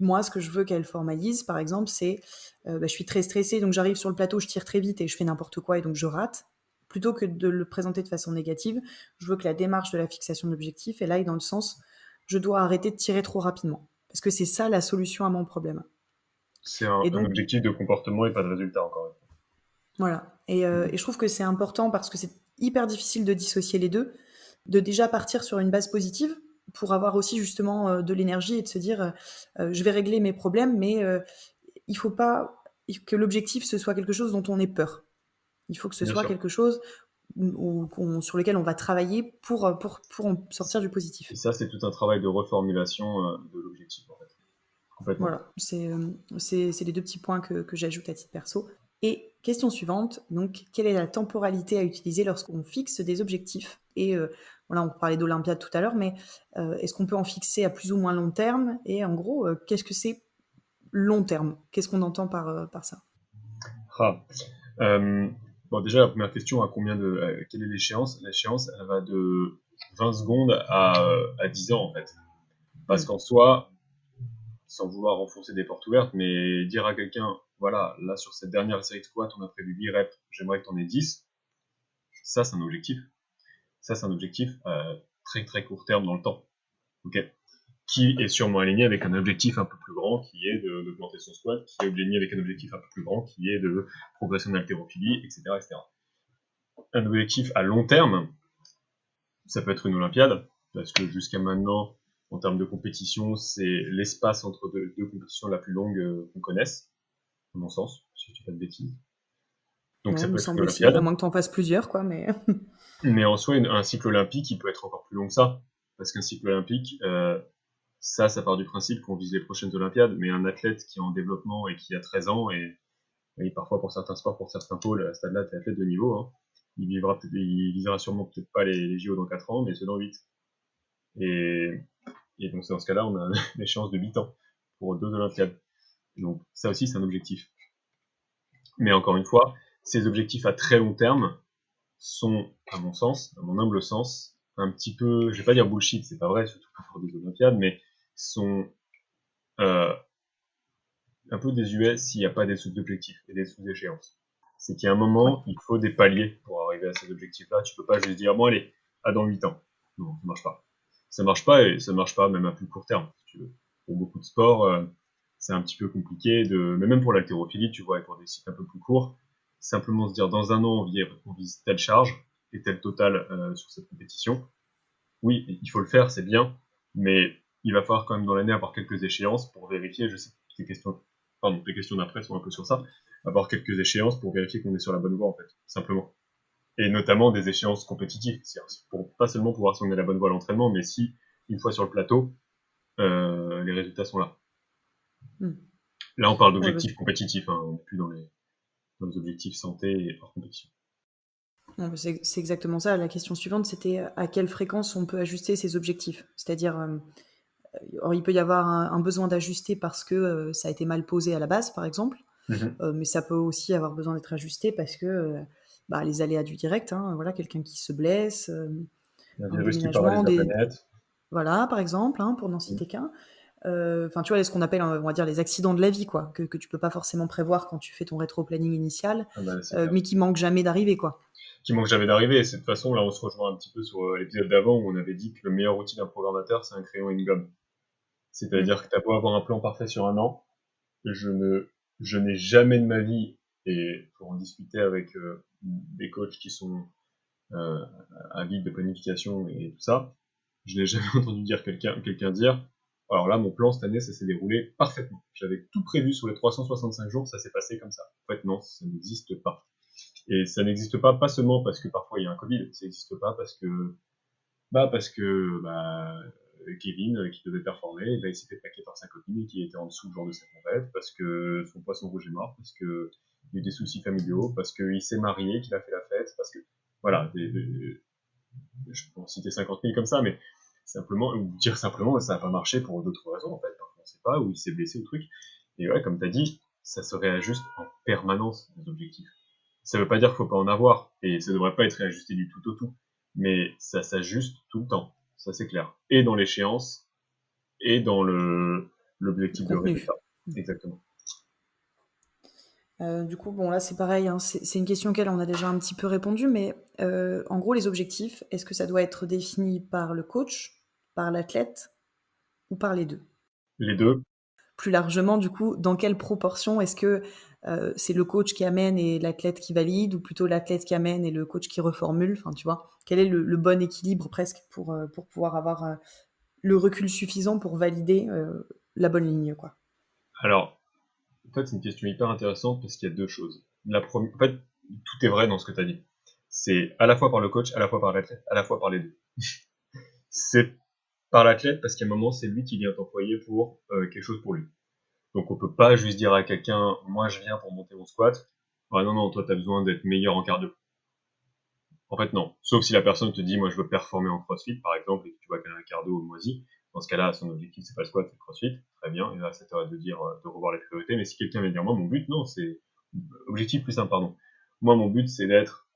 Moi, ce que je veux qu'elle formalise, par exemple, c'est je suis très stressée, donc j'arrive sur le plateau, je tire très vite et je fais n'importe quoi et donc je rate. Plutôt que de le présenter de façon négative, je veux que la démarche de la fixation d'objectifs, elle aille dans le sens je dois arrêter de tirer trop rapidement. Parce que c'est ça la solution à mon problème. C'est un objectif de comportement et pas de résultat, encore une fois. Voilà. Et je trouve que c'est important parce que c'est hyper difficile de dissocier les deux, de déjà partir sur une base positive pour avoir aussi justement de l'énergie et de se dire je vais régler mes problèmes, mais il faut pas que l'objectif ce soit quelque chose dont on ait peur. Il faut que ce soit quelque chose sur lequel on va travailler pour en sortir du positif. Et ça, c'est tout un travail de reformulation de l'objectif, en fait. Complètement. Voilà, c'est les deux petits points que j'ajoute à titre perso. Et question suivante, donc, quelle est la temporalité à utiliser lorsqu'on fixe des objectifs ? Et voilà, on parlait d'Olympiade tout à l'heure, mais est-ce qu'on peut en fixer à plus ou moins long terme ? Et en gros, qu'est-ce que c'est long terme ? Qu'est-ce qu'on entend par ça ? Bon, déjà, la première question, quelle est l'échéance ? L'échéance, elle va de 20 secondes à 10 ans, en fait. Parce qu'en soi, sans vouloir enfoncer des portes ouvertes, mais dire à quelqu'un, voilà, là, sur cette dernière série de squats, on a prévu 8 reps, j'aimerais que tu en aies 10, ça, c'est un objectif. Ça, c'est un objectif très, très court terme dans le temps. Ok ? Qui est sûrement aligné avec un objectif un peu plus grand, qui est d'augmenter son squat, qui est aligné avec un objectif un peu plus grand, qui est de progresser en haltérophilie, etc., etc. Un objectif à long terme, ça peut être une Olympiade, parce que jusqu'à maintenant, en termes de compétition, c'est l'espace entre deux compétitions la plus longue qu'on connaisse, à mon sens, si je dis pas de bêtises. Donc ça peut être une Olympiade. À moins que tu en fasses plusieurs, quoi, mais... Mais en soi, un cycle olympique, il peut être encore plus long que ça, parce qu'un cycle olympique, ça part du principe qu'on vise les prochaines Olympiades, mais un athlète qui est en développement et qui a 13 ans, et parfois pour certains sports, pour certains pôles, à ce stade-là, t'es athlète de niveau, hein, il visera sûrement peut-être pas les JO dans 4 ans, mais ceux dans 8. Et donc dans ce cas-là, on a une échéance de 8 ans pour 2 Olympiades. Donc ça aussi, c'est un objectif. Mais encore une fois, ces objectifs à très long terme sont, à mon sens, à mon humble sens, un petit peu, je vais pas dire bullshit, c'est pas vrai, surtout pas pour des Olympiades, mais sont un peu désuets s'il n'y a pas des sous-objectifs et des sous-échéances. C'est qu'il y a un moment, il faut des paliers pour arriver à ces objectifs-là. Tu peux pas juste dire, bon allez, dans 8 ans. Non, ça marche pas. Ça marche pas, et ça marche pas même à plus court terme, si tu veux. Pour beaucoup de sports, c'est un petit peu compliqué mais même pour l'haltérophilie, tu vois, et pour des cycles un peu plus courts, simplement se dire, dans un an, on vise telle charge et tel total sur cette compétition. Oui, il faut le faire, c'est bien, mais il va falloir quand même dans l'année avoir quelques échéances pour vérifier, je sais que tes questions d'après sont un peu sur ça, avoir quelques échéances pour vérifier qu'on est sur la bonne voie, en fait, simplement. Et notamment des échéances compétitives, pour pas seulement pouvoir si on est la bonne voie à l'entraînement, mais si, une fois sur le plateau, les résultats sont là. Là, on parle d'objectifs compétitifs, on n'est plus dans les objectifs santé et hors compétition. Non, c'est exactement ça. La question suivante, c'était à quelle fréquence on peut ajuster ces objectifs. C'est-à-dire, il peut y avoir un besoin d'ajuster parce que ça a été mal posé à la base, par exemple, mais ça peut aussi avoir besoin d'être ajusté parce que les aléas du direct, voilà, quelqu'un qui se blesse, un virus qui paralyse la planète. Voilà, par exemple, pour n'en citer qu'un. Enfin, tu vois, ce qu'on appelle, on va dire, les accidents de la vie, quoi, que tu peux pas forcément prévoir quand tu fais ton rétro-planning initial, Ah bah, c'est clair. mais qui manquent jamais d'arriver, quoi. Qui manque jamais d'arriver. Et de toute façon, là, on se rejoint un petit peu sur l'épisode d'avant où on avait dit que le meilleur outil d'un programmateur, c'est un crayon et une gomme. Mm. C'est-à-dire que t'as beau avoir un plan parfait sur un an, je n'ai jamais de ma vie, et pour en discuter avec des coachs qui sont euh, avides de planification et tout ça, je n'ai jamais entendu dire quelqu'un dire, alors là, mon plan cette année, ça s'est déroulé parfaitement. J'avais tout prévu sur les 365 jours, ça s'est passé comme ça. En fait, non, ça n'existe pas. Et ça n'existe pas seulement parce que parfois il y a un Covid, ça n'existe pas parce que Kevin, qui devait performer, il s'est fait plaquer par sa copine qui était en dessous le jour de sa compète, parce que son poisson rouge est mort, parce que il y a eu des soucis familiaux, parce qu'il s'est marié, qu'il a fait la fête, parce que voilà, je peux en citer 50 000 comme ça, mais simplement, ou dire simplement, ça n'a pas marché pour d'autres raisons en fait, on ne sait pas, ou il s'est blessé ou truc. Et ouais, comme tu as dit, ça se réajuste en permanence les objectifs. Ça veut pas dire qu'il faut pas en avoir, et ça devrait pas être réajusté du tout au tout, mais ça s'ajuste tout le temps, ça c'est clair. Et dans l'échéance, et dans Le l'objectif de contenu. résultat. Exactement. Du coup, bon, là, c'est pareil, hein, c'est une question auquel on a déjà un petit peu répondu, mais en gros, les objectifs, est-ce que ça doit être défini par le coach, par l'athlète ou par les deux? Les deux. Plus largement, du coup, dans quelle proportion est-ce que c'est le coach qui amène et l'athlète qui valide, ou plutôt l'athlète qui amène et le coach qui reformule? Enfin, tu vois, quel est le bon équilibre presque pour pouvoir avoir le recul suffisant pour valider la bonne ligne, quoi. Alors, en fait, c'est une question hyper intéressante parce qu'il y a deux choses. La première, en fait, tout est vrai dans ce que tu as dit. C'est à la fois par le coach, à la fois par l'athlète, à la fois par les deux. C'est par l'athlète parce qu'à un moment, c'est lui qui vient t'employer pour quelque chose pour lui. Donc on peut pas juste dire à quelqu'un, moi je viens pour monter mon squat. Ah non, non, toi t'as besoin d'être meilleur en cardio. En fait, non. Sauf si la personne te dit, moi je veux performer en crossfit, par exemple, et que tu vois qu'elle a un cardio moisi. Dans ce cas-là, son objectif c'est pas le squat, c'est le crossfit. Très bien. Et là, c'est à de dire, de revoir les priorités. Mais si quelqu'un vient dire, moi mon but, non, c'est objectif plus simple, pardon. Moi mon but c'est d'être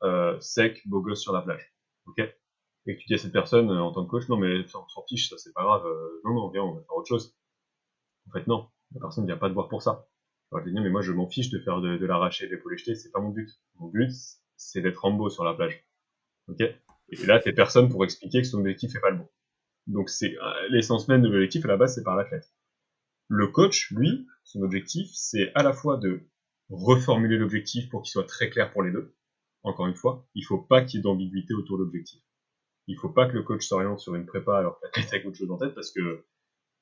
sec, beau gosse sur la plage. Ok. Et que tu dis à cette personne en tant que coach, non mais on s'en fiche, ça c'est pas grave. Non, non, viens, on va faire autre chose. En fait, non. La personne ne vient pas te voir pour ça. Alors, je vais dire, mais moi, je m'en fiche de faire de l'arraché, de l'épaule jetée, c'est pas mon but. Mon but, c'est d'être Rambo sur la plage. Ok? Et là, t'es personne pour expliquer que son objectif est pas le bon. Donc, c'est, l'essence même de l'objectif, à la base, c'est par l'athlète. Le coach, lui, son objectif, c'est à la fois de reformuler l'objectif pour qu'il soit très clair pour les deux. Encore une fois, il faut pas qu'il y ait d'ambiguïté autour de l'objectif. Il faut pas que le coach s'oriente sur une prépa alors que l'athlète a quelque chose en tête parce que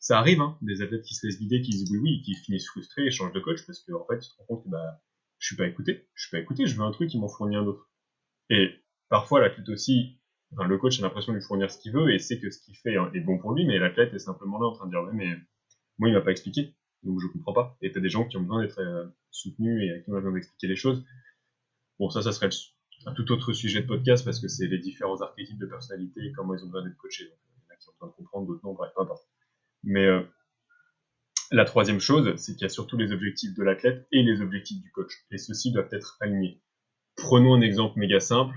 ça arrive, hein, des athlètes qui se laissent guider, qui disent oui, oui, qui finissent frustrés et changent de coach parce qu'en fait, tu te rends compte que je suis pas écouté, je veux un truc, ils m'en fournit un autre. Et parfois, l'athlète aussi, enfin, le coach a l'impression de lui fournir ce qu'il veut et sait que ce qu'il fait est bon pour lui, mais l'athlète est simplement là en train de dire ouais, mais moi, il m'a pas expliqué, donc je comprends pas. Et t'as des gens qui ont besoin d'être soutenus et qui ont besoin d'expliquer les choses. Bon, ça serait un tout autre sujet de podcast parce que c'est les différents archétypes de personnalité et comment ils ont besoin d'être coachés. Donc, il y en a qui ont besoin de comprendre, d'autres non, bref, peu importe. Mais la troisième chose, c'est qu'il y a surtout les objectifs de l'athlète et les objectifs du coach. Et ceux-ci doivent être alignés. Prenons un exemple méga simple.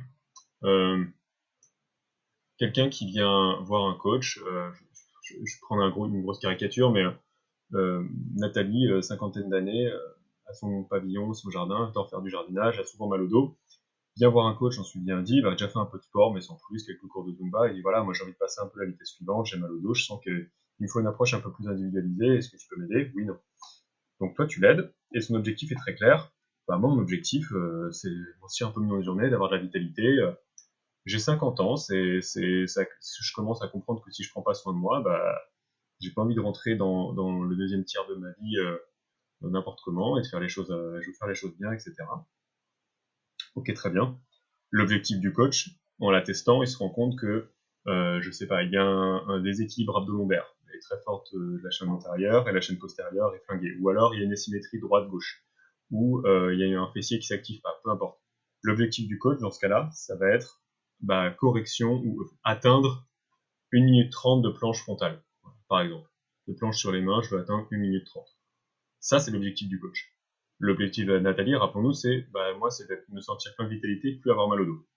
Euh, Quelqu'un qui vient voir un coach, je prends une grosse caricature, mais Nathalie, cinquantaine d'années, à son pavillon, son jardin, adore faire du jardinage, a souvent mal au dos. Vient voir un coach, j'en suis bien dit, il a déjà fait un peu de sport, mais sans plus, quelques cours de Zumba, et dit voilà, moi j'ai envie de passer un peu à la vitesse suivante, j'ai mal au dos, je sens qu'il me faut une approche un peu plus individualisée, est-ce que tu peux m'aider? Oui, non. Donc toi, tu l'aides, et son objectif est très clair. Bah, moi, mon objectif, c'est aussi un peu mieux en journée, d'avoir de la vitalité. J'ai 50 ans, je commence à comprendre que si je prends pas soin de moi, bah, j'ai pas envie de rentrer dans le deuxième tiers de ma vie n'importe comment et de faire les choses, je veux faire les choses bien, etc. Ok, très bien. L'objectif du coach, en l'attestant, il se rend compte que, je sais pas, il y a un déséquilibre abdo-lombaire. Elle est très forte de la chaîne antérieure et la chaîne postérieure est flinguée. Ou alors, il y a une asymétrie droite-gauche. Ou il y a un fessier qui s'active pas, peu importe. L'objectif du coach, dans ce cas-là, ça va être correction ou atteindre 1 minute 30 de planche frontale, par exemple. De planche sur les mains, je veux atteindre 1 minute 30. Ça, c'est l'objectif du coach. L'objectif de Nathalie, rappelons-nous, c'est, moi, c'est de me sentir plein de vitalité, plus avoir mal au dos.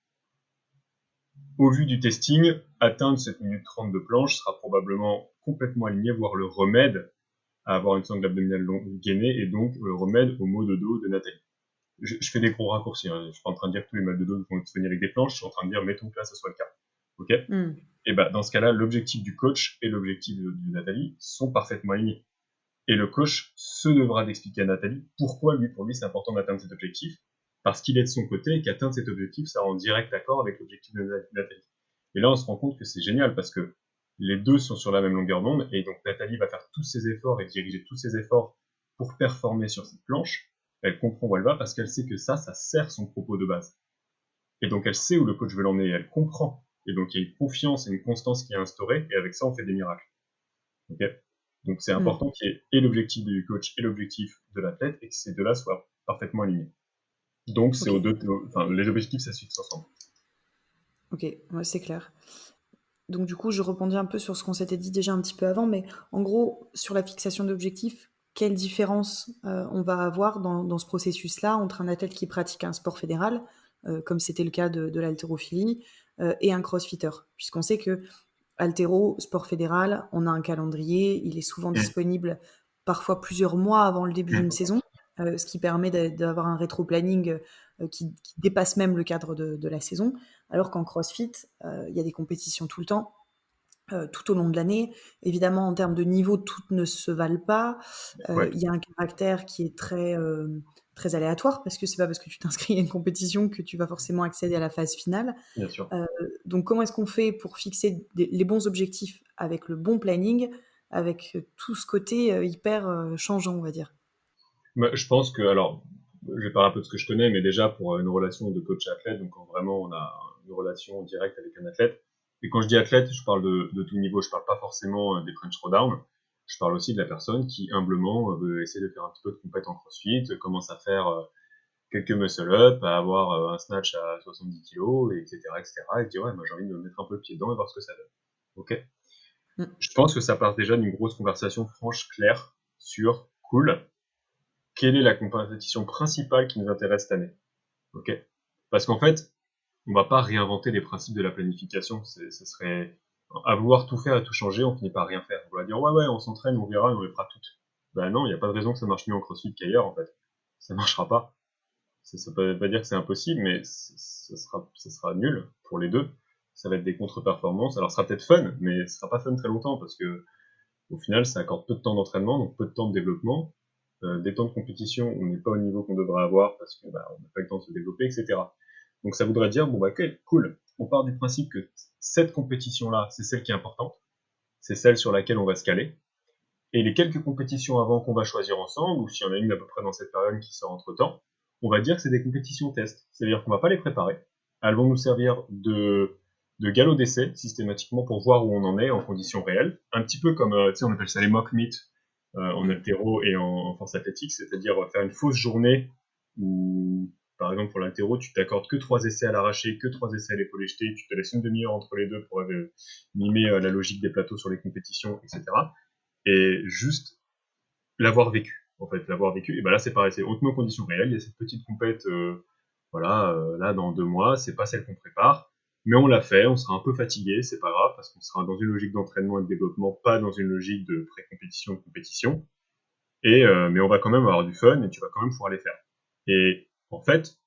Au vu du testing, atteindre cette minute 30 de planche sera probablement complètement aligné, voire le remède à avoir une sangle abdominale gainée et donc remède au maux de dos de Nathalie. Je fais des gros raccourcis, hein. Je suis pas en train de dire que tous les mal de dos vont être soignés avec des planches, je suis en train de dire mettons que là ça soit le cas. Ok. Et bah dans ce cas-là, l'objectif du coach et l'objectif de Nathalie sont parfaitement alignés. Et le coach se devra d'expliquer à Nathalie pourquoi pour lui c'est important d'atteindre cet objectif, parce qu'il est de son côté et qu'atteindre cet objectif ça en direct accord avec l'objectif de Nathalie. Et là on se rend compte que c'est génial parce que les deux sont sur la même longueur d'onde et donc Nathalie va faire tous ses efforts et diriger tous ses efforts pour performer sur cette planche. Elle comprend où elle va parce qu'elle sait que ça sert son propos de base. Et donc elle sait où le coach veut l'emmener et elle comprend. Et donc il y a une confiance et une constance qui est instaurée et avec ça on fait des miracles. Okay. Donc c'est important qu'il y ait et l'objectif du coach et l'objectif de l'athlète et que ces deux-là soient parfaitement alignés. Donc c'est les objectifs ça se fixe ensemble. Ok, ouais, c'est clair. Donc du coup, je rebondis un peu sur ce qu'on s'était dit déjà un petit peu avant, mais en gros, sur la fixation d'objectifs, quelle différence on va avoir dans ce processus-là entre un athlète qui pratique un sport fédéral, comme c'était le cas de l'haltérophilie, et un crossfitter, puisqu'on sait que haltéro, sport fédéral, on a un calendrier, il est souvent disponible parfois plusieurs mois avant le début d'une saison, ce qui permet d'avoir un rétro-planning qui dépasse même le cadre de la saison, alors qu'en CrossFit, il y a des compétitions tout le temps, tout au long de l'année. Évidemment, en termes de niveau, toutes ne se valent pas. Il y a un caractère qui est très aléatoire, parce que c'est pas parce que tu t'inscris à une compétition que tu vas forcément accéder à la phase finale. Bien sûr. Donc comment est-ce qu'on fait pour fixer les bons objectifs avec le bon planning, avec tout ce côté hyper changeant, on va dire? Je pense que, alors, je vais parler un peu de ce que je connais, mais déjà pour une relation de coach-athlète, donc quand vraiment on a une relation directe avec un athlète, et quand je dis athlète, je parle de tout niveau, je parle pas forcément des French Throwdown, je parle aussi de la personne qui humblement veut essayer de faire un petit peu de compète en CrossFit, commence à faire quelques muscle-up, à avoir un snatch à 70 kg, etc., etc., et se dit ouais, moi j'ai envie de me mettre un peu le pied dedans et voir ce que ça donne. Ok. Je pense que ça part déjà d'une grosse conversation franche, claire, sur cool. Quelle est la compétition principale qui nous intéresse cette année? Ok. Parce qu'en fait, on va pas réinventer les principes de la planification. Ce serait à vouloir tout faire et tout changer, on finit par rien faire. On va dire ouais, on s'entraîne, on verra, et on les fera toutes. Ben non, il n'y a pas de raison que ça marche mieux en CrossFit qu'ailleurs en fait. Ça marchera pas. Ça peut pas dire que c'est impossible, mais ça sera nul pour les deux. Ça va être des contre-performances. Alors, ça sera peut-être fun, mais ce sera pas fun très longtemps parce que, au final, ça accorde peu de temps d'entraînement, donc peu de temps de développement. Des temps de compétition, on n'est pas au niveau qu'on devrait avoir parce qu'on n'a pas le temps de se développer, etc. Donc, ça voudrait dire, bon, bah, ok, cool. On part du principe que cette compétition-là, c'est celle qui est importante. C'est celle sur laquelle on va se caler. Et les quelques compétitions avant qu'on va choisir ensemble, ou s'il y en a une à peu près dans cette période qui sort entre temps, on va dire que c'est des compétitions test. C'est-à-dire qu'on va pas les préparer. Elles vont nous servir de galop d'essai, systématiquement, pour voir où on en est en conditions réelles. Un petit peu comme, tu sais, on appelle ça les mock meet en haltéro et en force athlétique, c'est-à-dire faire une fausse journée où, par exemple, pour l'haltéro, tu t'accordes que 3 essais à l'arraché, que 3 essais à l'épaule jetée, tu te laisses une demi-heure entre les deux pour mimer la logique des plateaux sur les compétitions, etc. Et juste l'avoir vécu, en fait, l'avoir vécu. Et ben là, c'est pareil, c'est on te met en conditions réelles, il y a cette petite compète, là, dans 2 mois, c'est pas celle qu'on prépare, mais on l'a fait, on sera un peu fatigué, c'est pas grave, parce qu'on sera dans une logique d'entraînement et de développement, pas dans une logique de pré-compétition ou compétition. Mais on va quand même avoir du fun et tu vas quand même pouvoir les faire. Et en fait,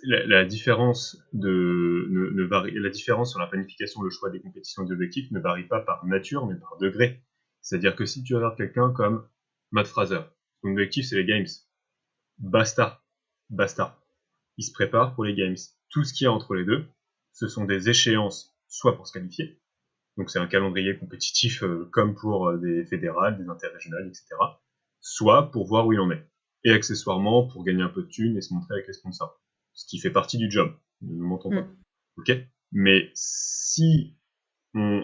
la différence la différence sur la planification, le choix des compétitions et des objectifs ne varie pas par nature, mais par degré. C'est-à-dire que si tu regardes quelqu'un comme Matt Fraser, son objectif c'est les Games. Basta. Il se prépare pour les Games. Tout ce qu'il y a entre les deux, ce sont des échéances, soit pour se qualifier, donc c'est un calendrier compétitif comme pour des fédérales, des interrégionales, etc., soit pour voir où il en est. Et accessoirement pour gagner un peu de thunes et se montrer avec les sponsors. Ce qui fait partie du job, ne nous mentons pas. Ok. Mais si on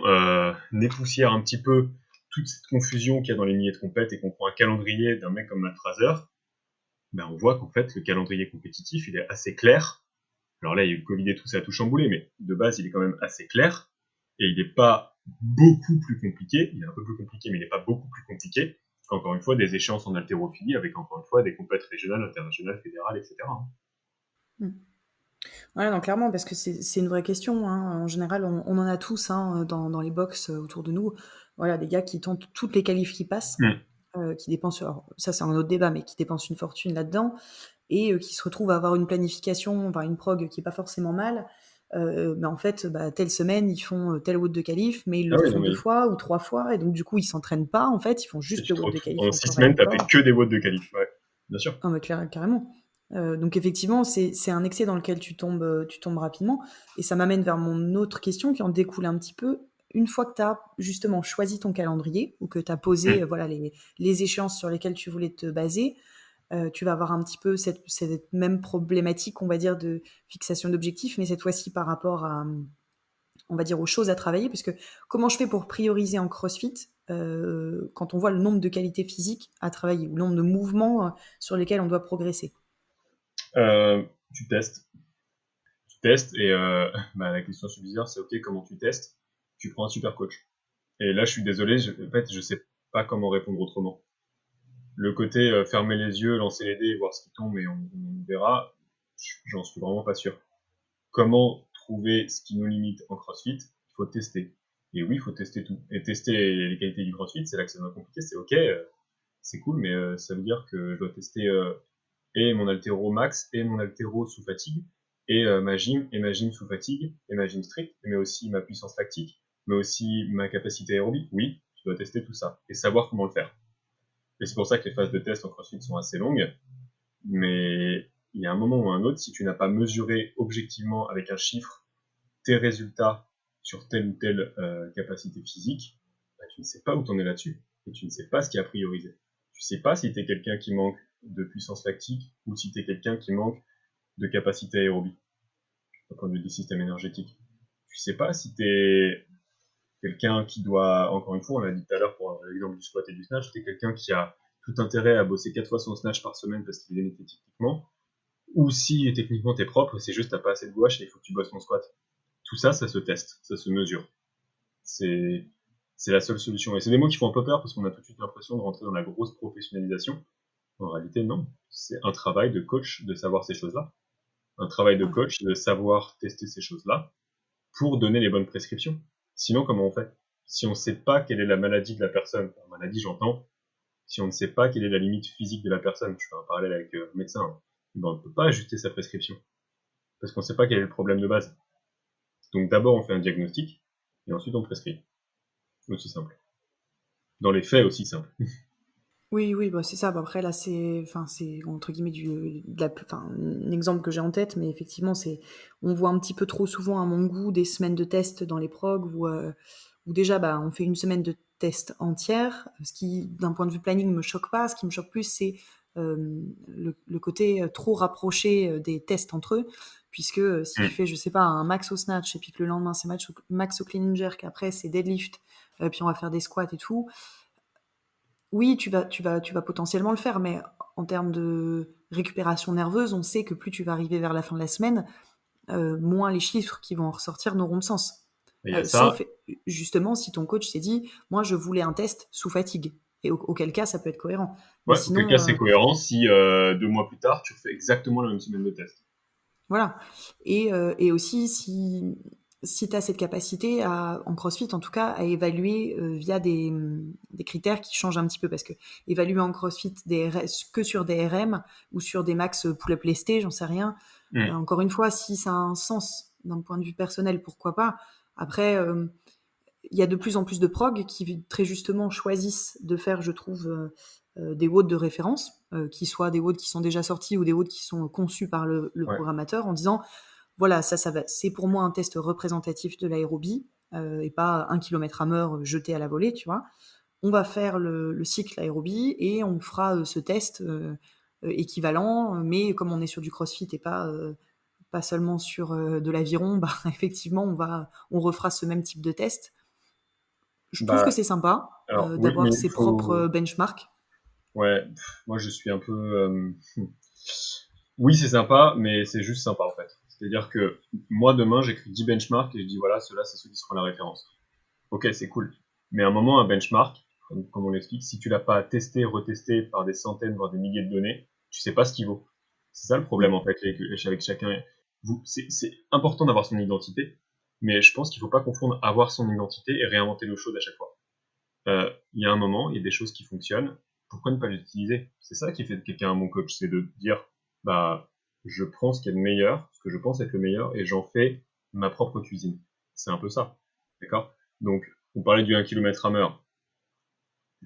époussière un petit peu toute cette confusion qu'il y a dans les milliers de compètes et qu'on prend un calendrier d'un mec comme Matt Fraser, ben on voit qu'en fait le calendrier compétitif il est assez clair. Alors là il y a eu le Covid et tout, ça a tout chamboulé, mais de base il est quand même assez clair et il n'est pas beaucoup plus compliqué. Il est un peu plus compliqué, mais il n'est pas beaucoup plus compliqué qu'encore une fois des échéances en haltérophilie avec encore une fois des compètes régionales, internationales, fédérales, etc. Ouais, non, clairement, parce que c'est une vraie question, hein. En général, on en a tous, hein, dans les box autour de nous. voilà, des gars qui tentent toutes les qualifs qui passent, qui dépensent, alors ça c'est un autre débat, mais qui dépensent une fortune là-dedans, et qui se retrouvent à avoir une planification, enfin une prog qui est pas forcément mal, mais en fait, telle semaine, ils font tel WOD de qualif, mais ils le font 2 fois ou 3 fois, et donc du coup, ils s'entraînent pas, en fait, ils font juste le WOD de qualif. En 6 semaines, t'as fait que des WOD de qualif, ouais, bien sûr. Ah, mais carrément. Donc effectivement, c'est un excès dans lequel tu tombes rapidement, et ça m'amène vers mon autre question qui en découle un petit peu. Une fois que tu as justement choisi ton calendrier, ou que tu as posé voilà, les échéances sur lesquelles tu voulais te baser, tu vas avoir un petit peu cette même problématique, on va dire, de fixation d'objectifs, mais cette fois-ci par rapport à, on va dire, aux choses à travailler, parce que comment je fais pour prioriser en CrossFit quand on voit le nombre de qualités physiques à travailler, ou le nombre de mouvements sur lesquels on doit progresser? Tu testes. Tu testes, et la question subsidiaire, c'est ok, comment tu testes? Tu prends un super coach. Et là, je suis désolé, en fait, je sais pas comment répondre autrement. Le côté fermer les yeux, lancer les dés, voir ce qui tombe et on verra, j'en suis vraiment pas sûr. Comment trouver ce qui nous limite en CrossFit? Il faut tester. Et oui, il faut tester tout. Et tester les qualités du CrossFit, c'est là que ça devient compliqué. C'est ok, c'est cool, mais ça veut dire que je dois tester et mon haltéro max, et mon haltéro sous fatigue, et ma gym sous fatigue, et ma gym strict, mais aussi ma puissance lactique, mais aussi ma capacité aérobie. Oui, tu dois tester tout ça et savoir comment le faire. Et c'est pour ça que les phases de test en CrossFit sont assez longues, mais il y a un moment ou un autre, si tu n'as pas mesuré objectivement avec un chiffre tes résultats sur telle ou telle capacité physique, tu ne sais pas où t'en es là-dessus, et tu ne sais pas ce qui est à prioriser. Tu sais pas si t'es quelqu'un qui manque de puissance lactique, ou si t'es quelqu'un qui manque de capacité aérobie, d'un point de vue du système énergétique. Tu sais pas si t'es quelqu'un qui doit, encore une fois, on l'a dit tout à l'heure pour l'exemple du squat et du snatch, t'es quelqu'un qui a tout intérêt à bosser 4 fois son snatch par semaine parce qu'il est né techniquement, ou si techniquement t'es propre, c'est juste t'as pas assez de gouache et il faut que tu bosses ton squat. Tout ça, ça se teste, ça se mesure. C'est la seule solution. Et c'est des mots qui font un peu peur parce qu'on a tout de suite l'impression de rentrer dans la grosse professionnalisation. En réalité, non. C'est un travail de coach de savoir ces choses-là. Un travail de coach de savoir tester ces choses-là pour donner les bonnes prescriptions. Sinon, comment on fait? Si on ne sait pas quelle est la maladie de la personne, par maladie j'entends, si on ne sait pas quelle est la limite physique de la personne, je fais un parallèle avec le médecin, on ne peut pas ajuster sa prescription. Parce qu'on ne sait pas quel est le problème de base. Donc d'abord on fait un diagnostic, et ensuite on prescrit. Aussi simple. Dans les faits, aussi simple. Oui, c'est ça. Après, là, c'est entre guillemets un exemple que j'ai en tête, mais effectivement, on voit un petit peu trop souvent, à mon goût, des semaines de tests dans les progs où déjà, on fait une semaine de test entière, ce qui, d'un point de vue planning, me choque pas. Ce qui me choque plus, c'est le côté trop rapproché des tests entre eux, puisque si tu fais, je sais pas, un max au snatch, et puis que le lendemain, c'est max au clean and jerk, après, c'est deadlift, puis on va faire des squats et tout. Oui, tu vas potentiellement le faire, mais en termes de récupération nerveuse, on sait que plus tu vas arriver vers la fin de la semaine, moins les chiffres qui vont en ressortir n'auront de sens. Sauf justement si ton coach s'est dit, moi je voulais un test sous fatigue, et auquel cas ça peut être cohérent. Ouais, sinon, auquel cas c'est cohérent si 2 mois plus tard tu refais exactement la même semaine de test. Voilà. Et aussi si tu as cette capacité en CrossFit, en tout cas, à évaluer via des critères qui changent un petit peu, parce que évaluer en CrossFit que sur des RM ou sur des max pull-up lestés, j'en sais rien. Encore une fois, si ça a un sens d'un point de vue personnel, pourquoi pas. Après, il y a de plus en plus de prog qui très justement choisissent de faire, je trouve, des WOD de référence, qui soient des WOD qui sont déjà sortis ou des WOD qui sont conçus par le programmateur, en disant voilà, c'est pour moi un test représentatif de l'aérobie, et pas 1 km/h jeté à la volée, tu vois. On va faire le cycle aérobie et on fera ce test équivalent, mais comme on est sur du CrossFit et pas seulement sur de l'aviron, effectivement, on refera ce même type de test. Je trouve que c'est sympa d'avoir ses propres benchmarks. Ouais, moi je suis un peu... Oui, c'est sympa, mais c'est juste sympa en fait. C'est-à-dire que moi demain j'écris 10 benchmarks et je dis voilà, ceux-là c'est ceux qui seront la référence. Ok, c'est cool. Mais à un moment, un benchmark, comme on l'explique, si tu l'as pas testé, retesté par des centaines, voire des milliers de données, tu sais pas ce qu'il vaut. C'est ça le problème en fait avec chacun. C'est important d'avoir son identité, mais je pense qu'il faut pas confondre avoir son identité et réinventer l'eau chaude à chaque fois. il y a un moment, il y a des choses qui fonctionnent, pourquoi ne pas les utiliser? C'est ça qui fait de quelqu'un un bon coach, c'est de dire, bah, je prends ce qui est le meilleur, ce que je pense être le meilleur, et j'en fais ma propre cuisine. C'est un peu ça, d'accord? Donc, on parlait du 1 km/h.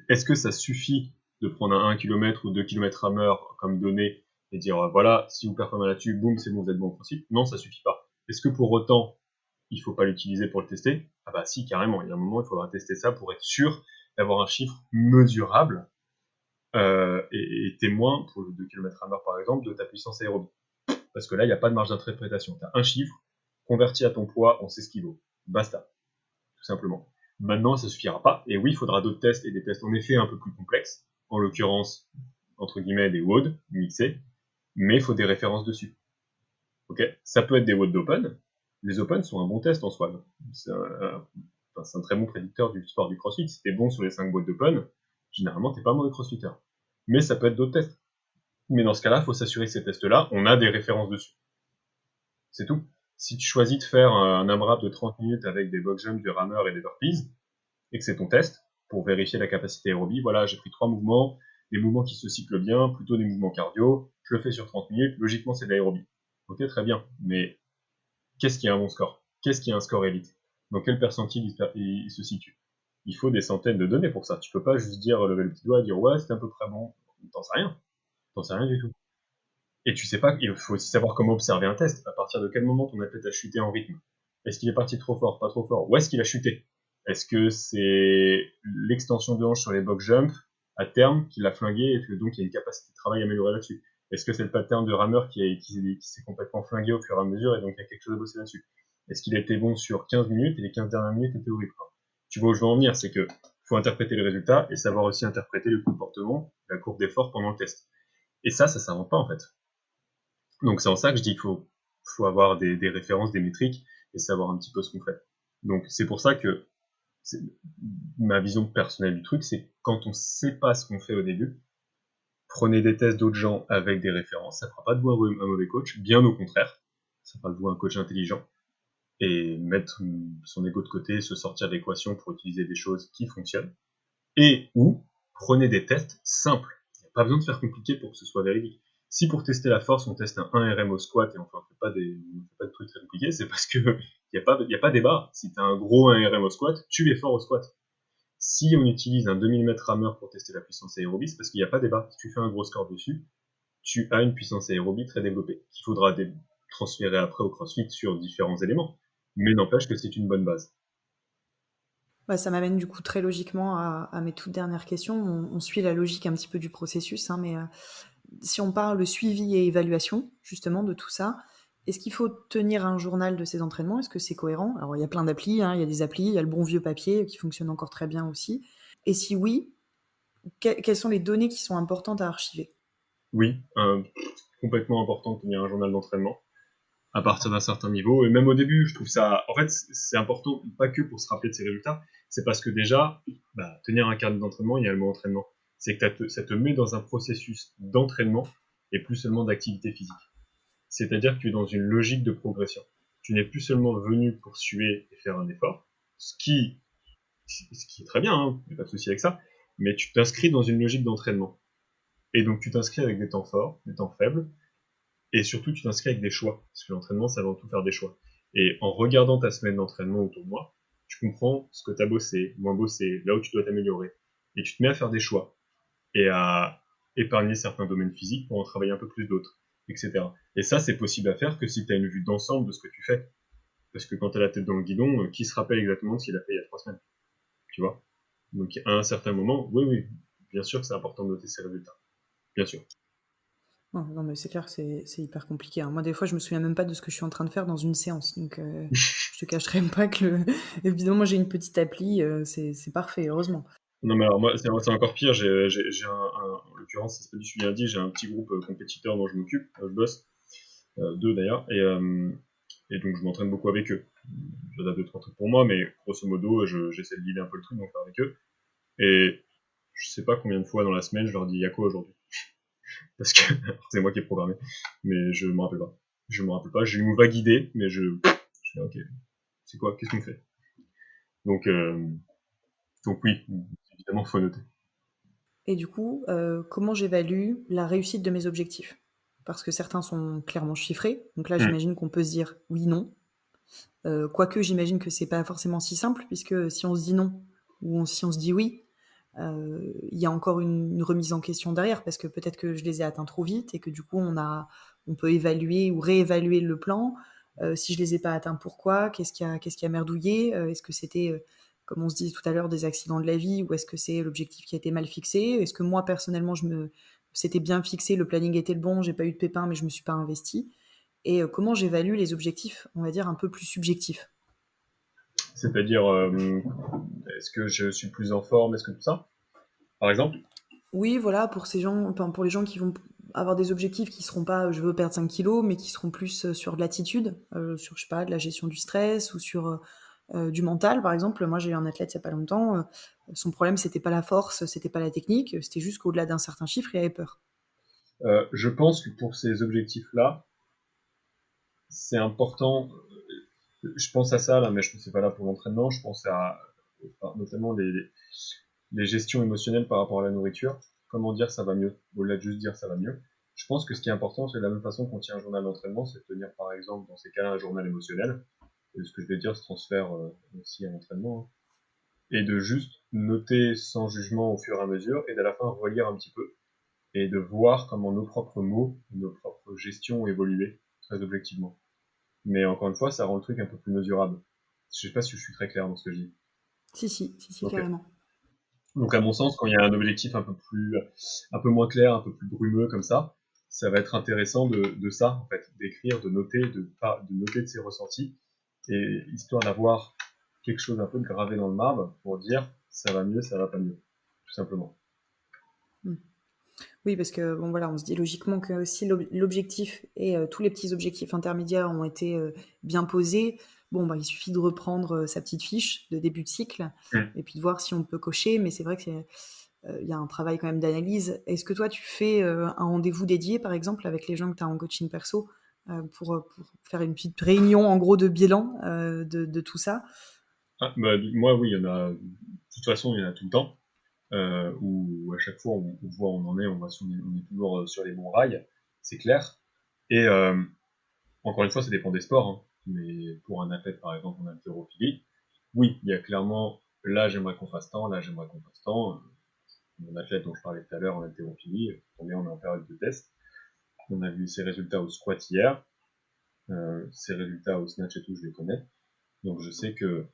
Est-ce que ça suffit de prendre un 1 km ou 2 km/h comme donnée et dire, voilà, si vous performez là-dessus, boum, c'est bon, vous êtes bon en principe? Non, ça suffit pas. Est-ce que pour autant, il faut pas l'utiliser pour le tester? Ah bah si, carrément. Il y a un moment, il faudra tester ça pour être sûr d'avoir un chiffre mesurable et témoin, pour le 2 km/h par exemple, de ta puissance aérobie. Parce que là, il n'y a pas de marge d'interprétation. Tu as un chiffre, converti à ton poids, on sait ce qu'il vaut. Basta, tout simplement. Maintenant, ça suffira pas. Et oui, il faudra d'autres tests et des tests en effet un peu plus complexes. En l'occurrence, entre guillemets, des WOD mixés. Mais il faut des références dessus. Ok, ça peut être des WOD d'Open. Les Open sont un bon test en soi. C'est un très bon prédicteur du sport du CrossFit. Si t'es bon sur les 5 WOD d'Open, généralement, t'es pas mauvais crossfitter. Mais ça peut être d'autres tests. Mais dans ce cas-là, il faut s'assurer que ces tests-là, on a des références dessus. C'est tout. Si tu choisis de faire un AMRAP de 30 minutes avec des box jumps, du rameur et des burpees, et que c'est ton test, pour vérifier la capacité aérobie, voilà, j'ai pris 3 mouvements, des mouvements qui se cyclent bien, plutôt des mouvements cardio, je le fais sur 30 minutes, logiquement c'est de l'aérobie. Ok, très bien, mais qu'est-ce qui a un bon score? Qu'est-ce qui a un score élite? Dans quel percentile il se situe? Il faut des centaines de données pour ça. Tu peux pas juste dire, lever le petit doigt et dire ouais, c'était à peu près bon. T'en sais rien. T'en sais rien du tout. Et tu sais pas, il faut aussi savoir comment observer un test. À partir de quel moment ton athlète a chuté en rythme? Est-ce qu'il est parti trop fort, pas trop fort? Où est-ce qu'il a chuté? Est-ce que c'est l'extension de hanche sur les box jump à terme qui l'a flingué et que donc il y a une capacité de travail améliorée là-dessus? Est-ce que c'est le pattern de rameur qui s'est complètement flingué au fur et à mesure et donc il y a quelque chose à bosser là-dessus? Est-ce qu'il a été bon sur 15 minutes et les 15 dernières minutes étaient horribles? Tu vois où je veux en venir, c'est que faut interpréter les résultats et savoir aussi interpréter le comportement, la courbe d'effort pendant le test. Et ça s'invente pas en fait. Donc c'est en ça que je dis qu'il faut avoir des références, des métriques et savoir un petit peu ce qu'on fait. Donc c'est pour ça que ma vision personnelle du truc, c'est quand on sait pas ce qu'on fait au début, prenez des tests d'autres gens avec des références, ça fera pas de vous un mauvais coach, bien au contraire, ça fera de vous un coach intelligent et mettre son ego de côté, se sortir de l'équation pour utiliser des choses qui fonctionnent. Et ou prenez des tests simples. Il n'y a pas besoin de faire compliqué pour que ce soit véridique. Si pour tester la force, on teste un 1 RM au squat et on fait pas de trucs très compliqués, c'est parce que il y a pas débat. Si tu as un gros 1 RM au squat, tu es fort au squat. Si on utilise un 2000 m rameur pour tester la puissance aérobie, c'est parce qu'il n'y a pas débat. Si tu fais un gros score dessus, tu as une puissance aérobie très développée, qu'il faudra transférer après au CrossFit sur différents éléments. Mais n'empêche que c'est une bonne base. Ouais, ça m'amène du coup très logiquement à mes toutes dernières questions. On suit la logique un petit peu du processus, hein, mais si on parle de suivi et évaluation, justement, de tout ça, est-ce qu'il faut tenir un journal de ces entraînements? Est-ce que c'est cohérent? Alors, il y a plein d'applis, hein, il y a des applis, il y a le bon vieux papier qui fonctionne encore très bien aussi. Et si oui, quelles sont les données qui sont importantes à archiver? Oui, complètement important de tenir un journal d'entraînement à partir d'un certain niveau. Et même au début, je trouve ça... En fait, c'est important, pas que pour se rappeler de ses résultats, c'est parce que déjà, tenir un carnet d'entraînement, il y a le mot entraînement. C'est que ça te met dans un processus d'entraînement et plus seulement d'activité physique. C'est-à-dire que tu es dans une logique de progression. Tu n'es plus seulement venu pour suer et faire un effort, ce qui est très bien, hein, il n'y a pas de souci avec ça, mais tu t'inscris dans une logique d'entraînement. Et donc tu t'inscris avec des temps forts, des temps faibles, et surtout tu t'inscris avec des choix, parce que l'entraînement, c'est avant tout faire des choix. Et en regardant ta semaine d'entraînement ou ton mois, tu comprends ce que tu as bossé, moins bossé, là où tu dois t'améliorer. Et tu te mets à faire des choix, et à épargner certains domaines physiques pour en travailler un peu plus d'autres, etc. Et ça, c'est possible à faire que si tu as une vue d'ensemble de ce que tu fais. Parce que quand tu as la tête dans le guidon, qui se rappelle exactement ce qu'il a fait il y a 3 semaines? Tu vois? Donc à un certain moment, oui, bien sûr que c'est important de noter ses résultats. Bien sûr. Non, mais c'est clair que c'est hyper compliqué, hein. Moi, des fois, je me souviens même pas de ce que je suis en train de faire dans une séance. Donc, je te cacherai pas que évidemment, moi, j'ai une petite appli, c'est parfait, heureusement. Non, mais alors moi, c'est encore pire. En l'occurrence, c'est pas du suivi indice, j'ai un petit groupe compétiteur dont je m'occupe, je bosse, 2 d'ailleurs, et donc je m'entraîne beaucoup avec eux. J'adapte 2-3 trucs pour moi, mais grosso modo, j'essaie de guider un peu le truc, donc faire avec eux. Et je sais pas combien de fois dans la semaine je leur dis, il y a quoi aujourd'hui? Parce que c'est moi qui ai programmé, mais je me rappelle pas. Je me rappelle pas, j'ai une vague idée, mais je fais, ok, c'est quoi? Qu'est-ce qu'on fait? Donc, donc oui, évidemment, il faut noter. Et du coup, comment j'évalue la réussite de mes objectifs? Parce que certains sont clairement chiffrés, donc là, j'imagine qu'on peut se dire oui, non. Quoique, j'imagine que c'est pas forcément si simple, puisque si on se dit non ou si on se dit oui, il y a encore une remise en question derrière, parce que peut-être que je les ai atteints trop vite et que du coup, on peut évaluer ou réévaluer le plan. Si je les ai pas atteints, pourquoi? Qu'est-ce qui a merdouillé? Est-ce que c'était, comme on se dit tout à l'heure, des accidents de la vie, ou est-ce que c'est l'objectif qui a été mal fixé? Est-ce que moi, personnellement, c'était bien fixé, le planning était le bon, j'ai pas eu de pépins, mais je me suis pas investi? Et comment j'évalue les objectifs, on va dire, un peu plus subjectifs? C'est-à-dire, est-ce que je suis plus en forme, est-ce que tout ça, par exemple? Oui, voilà, pour ces gens, enfin, pour les gens qui vont avoir des objectifs qui seront pas, je veux perdre 5 kilos, mais qui seront plus sur de l'attitude, sur, je sais pas, de la gestion du stress ou sur du mental, par exemple. Moi, j'ai eu un athlète il y a pas longtemps, son problème, c'était pas la force, c'était pas la technique, c'était juste qu'au-delà d'un certain chiffre, il avait peur. Je pense que pour ces objectifs-là, c'est important. Je pense à ça là, mais je ne suis pas là pour l'entraînement. Je pense à notamment les gestions émotionnelles par rapport à la nourriture. Comment dire ça va mieux, au-delà de juste dire ça va mieux. Je pense que ce qui est important, c'est de la même façon qu'on tient un journal d'entraînement, c'est de tenir par exemple dans ces cas-là un journal émotionnel. Et ce que je vais dire se transfère aussi à l'entraînement, hein. Et de juste noter sans jugement au fur et à mesure, et d'à la fin relire un petit peu, et de voir comment nos propres mots, nos propres gestions ont évolué, très objectivement. Mais encore une fois, ça rend le truc un peu plus mesurable. Je sais pas si je suis très clair dans ce que je dis. Si, Ok. carrément. Donc à mon sens, quand il y a un objectif un peu moins clair, un peu plus brumeux comme ça va être intéressant de ça, en fait, d'écrire, de noter, de noter de ses ressentis, et histoire d'avoir quelque chose un peu gravé dans le marbre pour dire ça va mieux, ça va pas mieux, tout simplement. Oui, parce que bon voilà, on se dit logiquement que si l'objectif et tous les petits objectifs intermédiaires ont été bien posés, bon bah il suffit de reprendre sa petite fiche de début de cycle Mm. et puis de voir si on peut cocher. Mais c'est vrai que il y a un travail quand même d'analyse. Est-ce que toi tu fais un rendez-vous dédié par exemple avec les gens que tu as en coaching perso pour faire une petite réunion en gros de bilan de tout ça? Ah, bah, moi, oui, il y en a. De toute façon, il y en a tout le temps. Où à chaque fois on voit où on en est, on voit si on est toujours sur les bons rails, c'est clair. Et encore une fois, ça dépend des sports, hein. Mais pour un athlète, par exemple, en haltérophilie, oui, il y a clairement, là j'aimerais qu'on fasse tant, là j'aimerais qu'on fasse tant. Mon athlète dont je parlais tout à l'heure en haltérophilie, combien on est en période de test. On a vu ses résultats au squat hier, ses résultats au snatch et tout, je les connais. Donc je sais que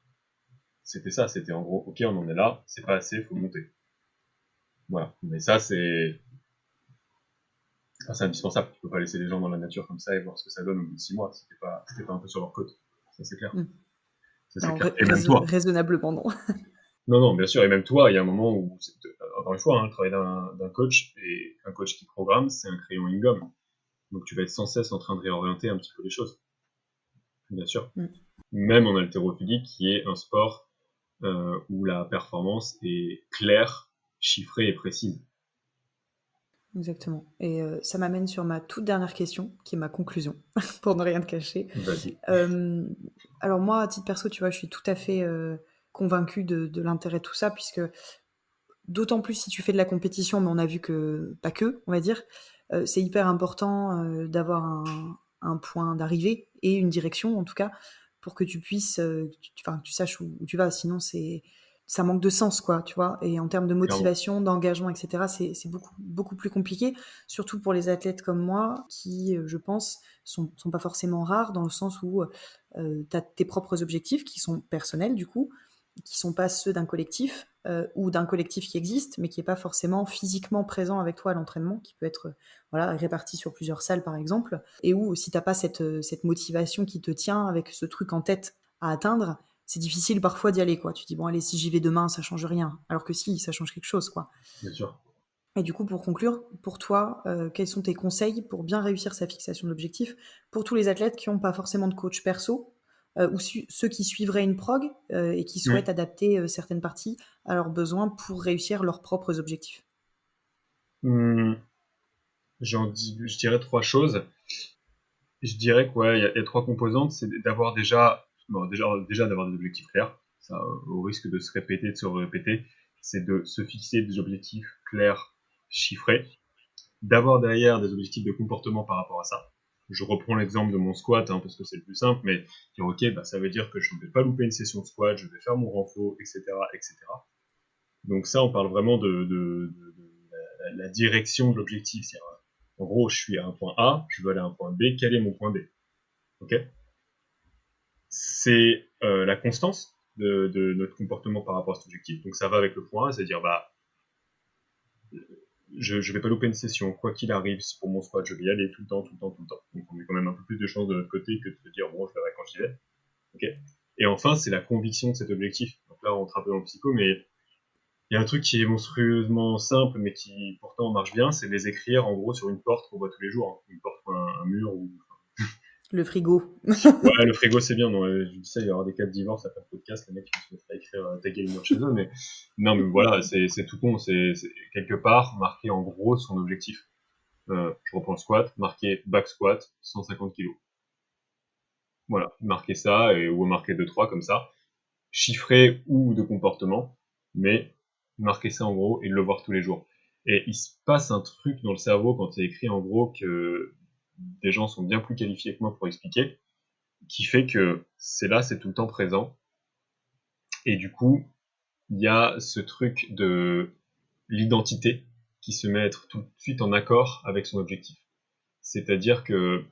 c'était ça, c'était en gros, ok, on en est là, c'est pas assez, faut monter. Voilà. Mais ça, c'est indispensable. Tu peux pas laisser les gens dans la nature comme ça et voir ce que ça donne au bout de 6 mois. C'était pas un peu sur leur côte. Ça, c'est clair. Mm. Ça, c'est Non, clair. Et même toi. raisonnablement non. Non, non, bien sûr. Et même toi, il y a un moment où, encore une fois, hein, le travail d'un coach et un coach qui programme, c'est un crayon et une gomme. Donc tu vas être sans cesse en train de réorienter un petit peu les choses. Bien sûr. Mm. Même en haltérophilie, qui est un sport où la performance est claire, chiffrée et précise. Exactement. Et ça m'amène sur ma toute dernière question, qui est ma conclusion, pour ne rien te cacher. Vas-y. Alors moi, à titre perso, tu vois, je suis tout à fait convaincue de l'intérêt de tout ça, puisque d'autant plus si tu fais de la compétition, mais on a vu que, pas que, on va dire, c'est hyper important d'avoir un point d'arrivée et une direction, en tout cas, pour que tu puisses, que tu saches où tu vas. Sinon, ça manque de sens, quoi, tu vois. Et en termes de Clairement. motivation, d'engagement, etc., c'est beaucoup plus compliqué, surtout pour les athlètes comme moi, qui, je pense, sont pas forcément rares, dans le sens où tu as tes propres objectifs, qui sont personnels, du coup, qui sont pas ceux d'un collectif, ou d'un collectif qui existe, mais qui est pas forcément physiquement présent avec toi à l'entraînement, qui peut être voilà, réparti sur plusieurs salles, par exemple, et où, si t'as pas cette motivation qui te tient avec ce truc en tête à atteindre, c'est difficile parfois d'y aller, quoi. Tu dis, bon, allez, si j'y vais demain, ça change rien. Alors que si, ça change quelque chose, quoi. Bien sûr. Et du coup, pour conclure, pour toi, quels sont tes conseils pour bien réussir sa fixation d'objectifs pour tous les athlètes qui n'ont pas forcément de coach perso, ou ceux qui suivraient une prog et qui souhaitent adapter certaines parties à leurs besoins pour réussir leurs propres objectifs? Je dirais 3 choses. Je dirais qu'il y a 3 composantes. C'est d'avoir déjà d'avoir des objectifs clairs. Ça, au risque de se répéter, de se répéter, c'est de se fixer des objectifs clairs, chiffrés, d'avoir derrière des objectifs de comportement par rapport à ça. Je reprends l'exemple de mon squat, parce que c'est le plus simple, mais dire ok, ça veut dire que je ne vais pas louper une session de squat, je vais faire mon renfort, etc., etc. Donc ça, on parle vraiment de la direction de l'objectif. C'est-à-dire, en gros, je suis à un point A, je veux aller à un point B, quel est mon point B? Ok? C'est la constance de notre comportement par rapport à cet objectif. Donc ça va avec le point A, c'est-à-dire je vais pas louper une session, quoi qu'il arrive, pour mon squat, je vais y aller tout le temps. Donc on met quand même un peu plus de chance de notre côté que de se dire bon, je verrai quand j'y vais. Ok? Et enfin, c'est la conviction de cet objectif. Donc là, on rentre un peu dans le psycho, mais il y a un truc qui est monstrueusement simple, mais qui pourtant marche bien, c'est de les écrire en gros sur une porte qu'on voit tous les jours, une porte ou un mur ou Le frigo. ouais, le frigo c'est bien. Non, je dis ça, il va y avoir des cas de divorce après le podcast, les mecs ils vont se mettre à écrire taguer les murs chez eux, mais non, mais voilà, c'est tout con, c'est quelque part marquer en gros son objectif. Je reprends le squat, marquer back squat 150 kg. Voilà, marquer ça ou marquer 2-3 comme ça, chiffré ou de comportement, mais marquer ça en gros et le voir tous les jours. Et il se passe un truc dans le cerveau quand c'est écrit en gros que des gens sont bien plus qualifiés que moi pour expliquer, qui fait que c'est tout le temps présent. Et du coup, il y a ce truc de l'identité qui se met à être tout de suite en accord avec son objectif. C'est-à-dire que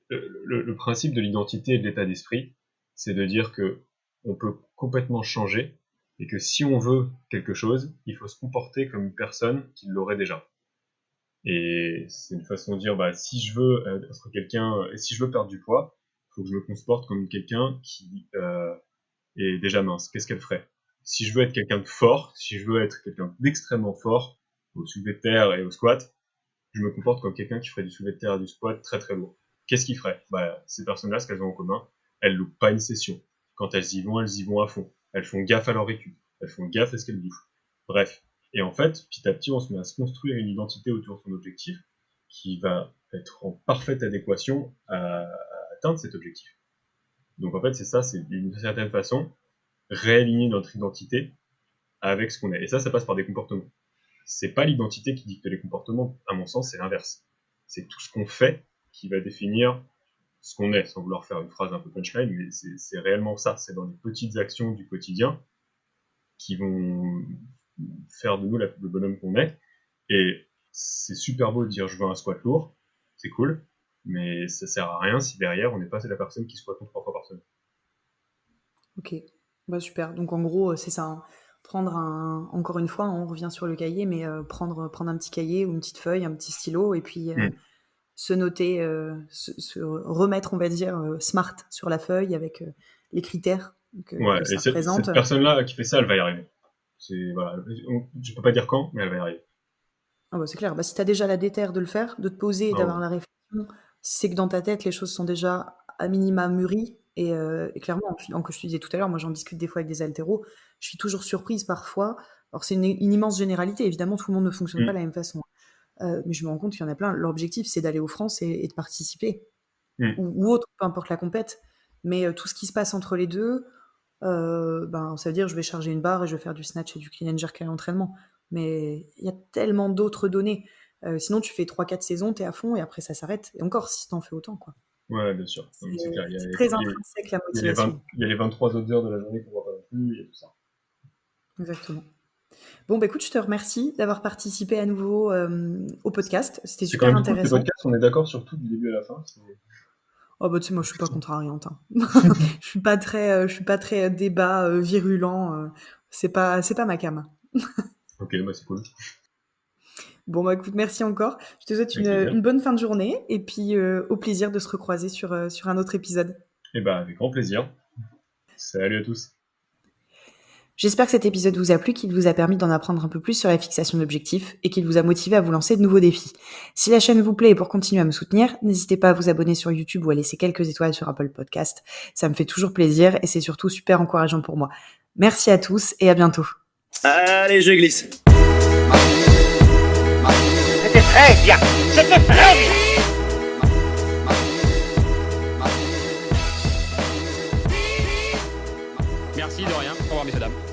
le principe de l'identité et de l'état d'esprit, c'est de dire que on peut complètement changer et que si on veut quelque chose, il faut se comporter comme une personne qui l'aurait déjà. Et c'est une façon de dire, si je veux être quelqu'un, si je veux perdre du poids, il faut que je me comporte comme quelqu'un qui est déjà mince. Qu'est-ce qu'elle ferait? Si je veux être quelqu'un de fort, si je veux être quelqu'un d'extrêmement fort au soulevé de terre et au squat, je me comporte comme quelqu'un qui ferait du soulevé de terre et du squat très très lourd. Qu'est-ce qu'ils feraient? Ces personnes-là, ce qu'elles ont en commun, elles loupent pas une session. Quand elles y vont à fond. Elles font gaffe à leur récup. Elles font gaffe à ce qu'elles bouffent. Bref. Et en fait, petit à petit, on se met à se construire une identité autour de son objectif qui va être en parfaite adéquation à atteindre cet objectif. Donc en fait, c'est ça, c'est d'une certaine façon réaligner notre identité avec ce qu'on est. Et ça passe par des comportements. C'est pas l'identité qui dicte les comportements, à mon sens, c'est l'inverse. C'est tout ce qu'on fait qui va définir ce qu'on est, sans vouloir faire une phrase un peu punchline, mais c'est réellement ça. C'est dans les petites actions du quotidien qui vont faire de nous le bonhomme qu'on est. Et c'est super beau de dire je veux un squat lourd, c'est cool, mais ça sert à rien si derrière on n'est pas la personne qui squatte 3 fois par semaine. Ok, super. Donc en gros, c'est ça. Prendre encore une fois, on revient sur le cahier, mais prendre un petit cahier ou une petite feuille, un petit stylo, et puis se noter, se remettre, on va dire, smart sur la feuille avec les critères que ça représente. Cette personne-là qui fait ça, elle va y arriver. Je peux pas dire quand, mais elle va y arriver. Ah c'est clair. Si tu as déjà la déterre de le faire, de te poser et d'avoir la réflexion, c'est que dans ta tête, les choses sont déjà à minima mûries. Et clairement, comme je te disais tout à l'heure, moi j'en discute des fois avec des haltéros, je suis toujours surprise parfois. Alors c'est une immense généralité, évidemment tout le monde ne fonctionne pas de la même façon. Mais je me rends compte qu'il y en a plein, leur objectif c'est d'aller aux France et de participer. Ou autre, peu importe la compète. Mais tout ce qui se passe entre les deux, ça veut dire je vais charger une barre et je vais faire du snatch et du clean and jerk à l'entraînement. Mais il y a tellement d'autres données. Sinon tu fais 3-4 saisons, t'es à fond et après ça s'arrête. Et encore si t'en fais autant quoi. Ouais, bien sûr. C'est clair. C'est très intrinsèque la motivation. Il y a les 23 autres heures de la journée qu'on voit pas non plus, il y a tout ça. Exactement. Bon, écoute, je te remercie d'avoir participé à nouveau au podcast. C'était super quand même intéressant. Cool, podcast, on est d'accord sur tout du début à la fin. Tu sais, moi, je suis pas contrariante. Je suis pas très débat virulent. C'est pas ma cam. Ok, c'est cool. Bon, écoute, merci encore. Je te souhaite une bonne fin de journée et puis au plaisir de se recroiser sur un autre épisode. Avec grand plaisir. Salut à tous. J'espère que cet épisode vous a plu, qu'il vous a permis d'en apprendre un peu plus sur la fixation d'objectifs et qu'il vous a motivé à vous lancer de nouveaux défis. Si la chaîne vous plaît et pour continuer à me soutenir, n'hésitez pas à vous abonner sur YouTube ou à laisser quelques étoiles sur Apple Podcast. Ça me fait toujours plaisir et c'est surtout super encourageant pour moi. Merci à tous et à bientôt. Allez, je glisse. C'était très bien. C'était très bien. Merci, de rien. Au revoir, messieurs, dames.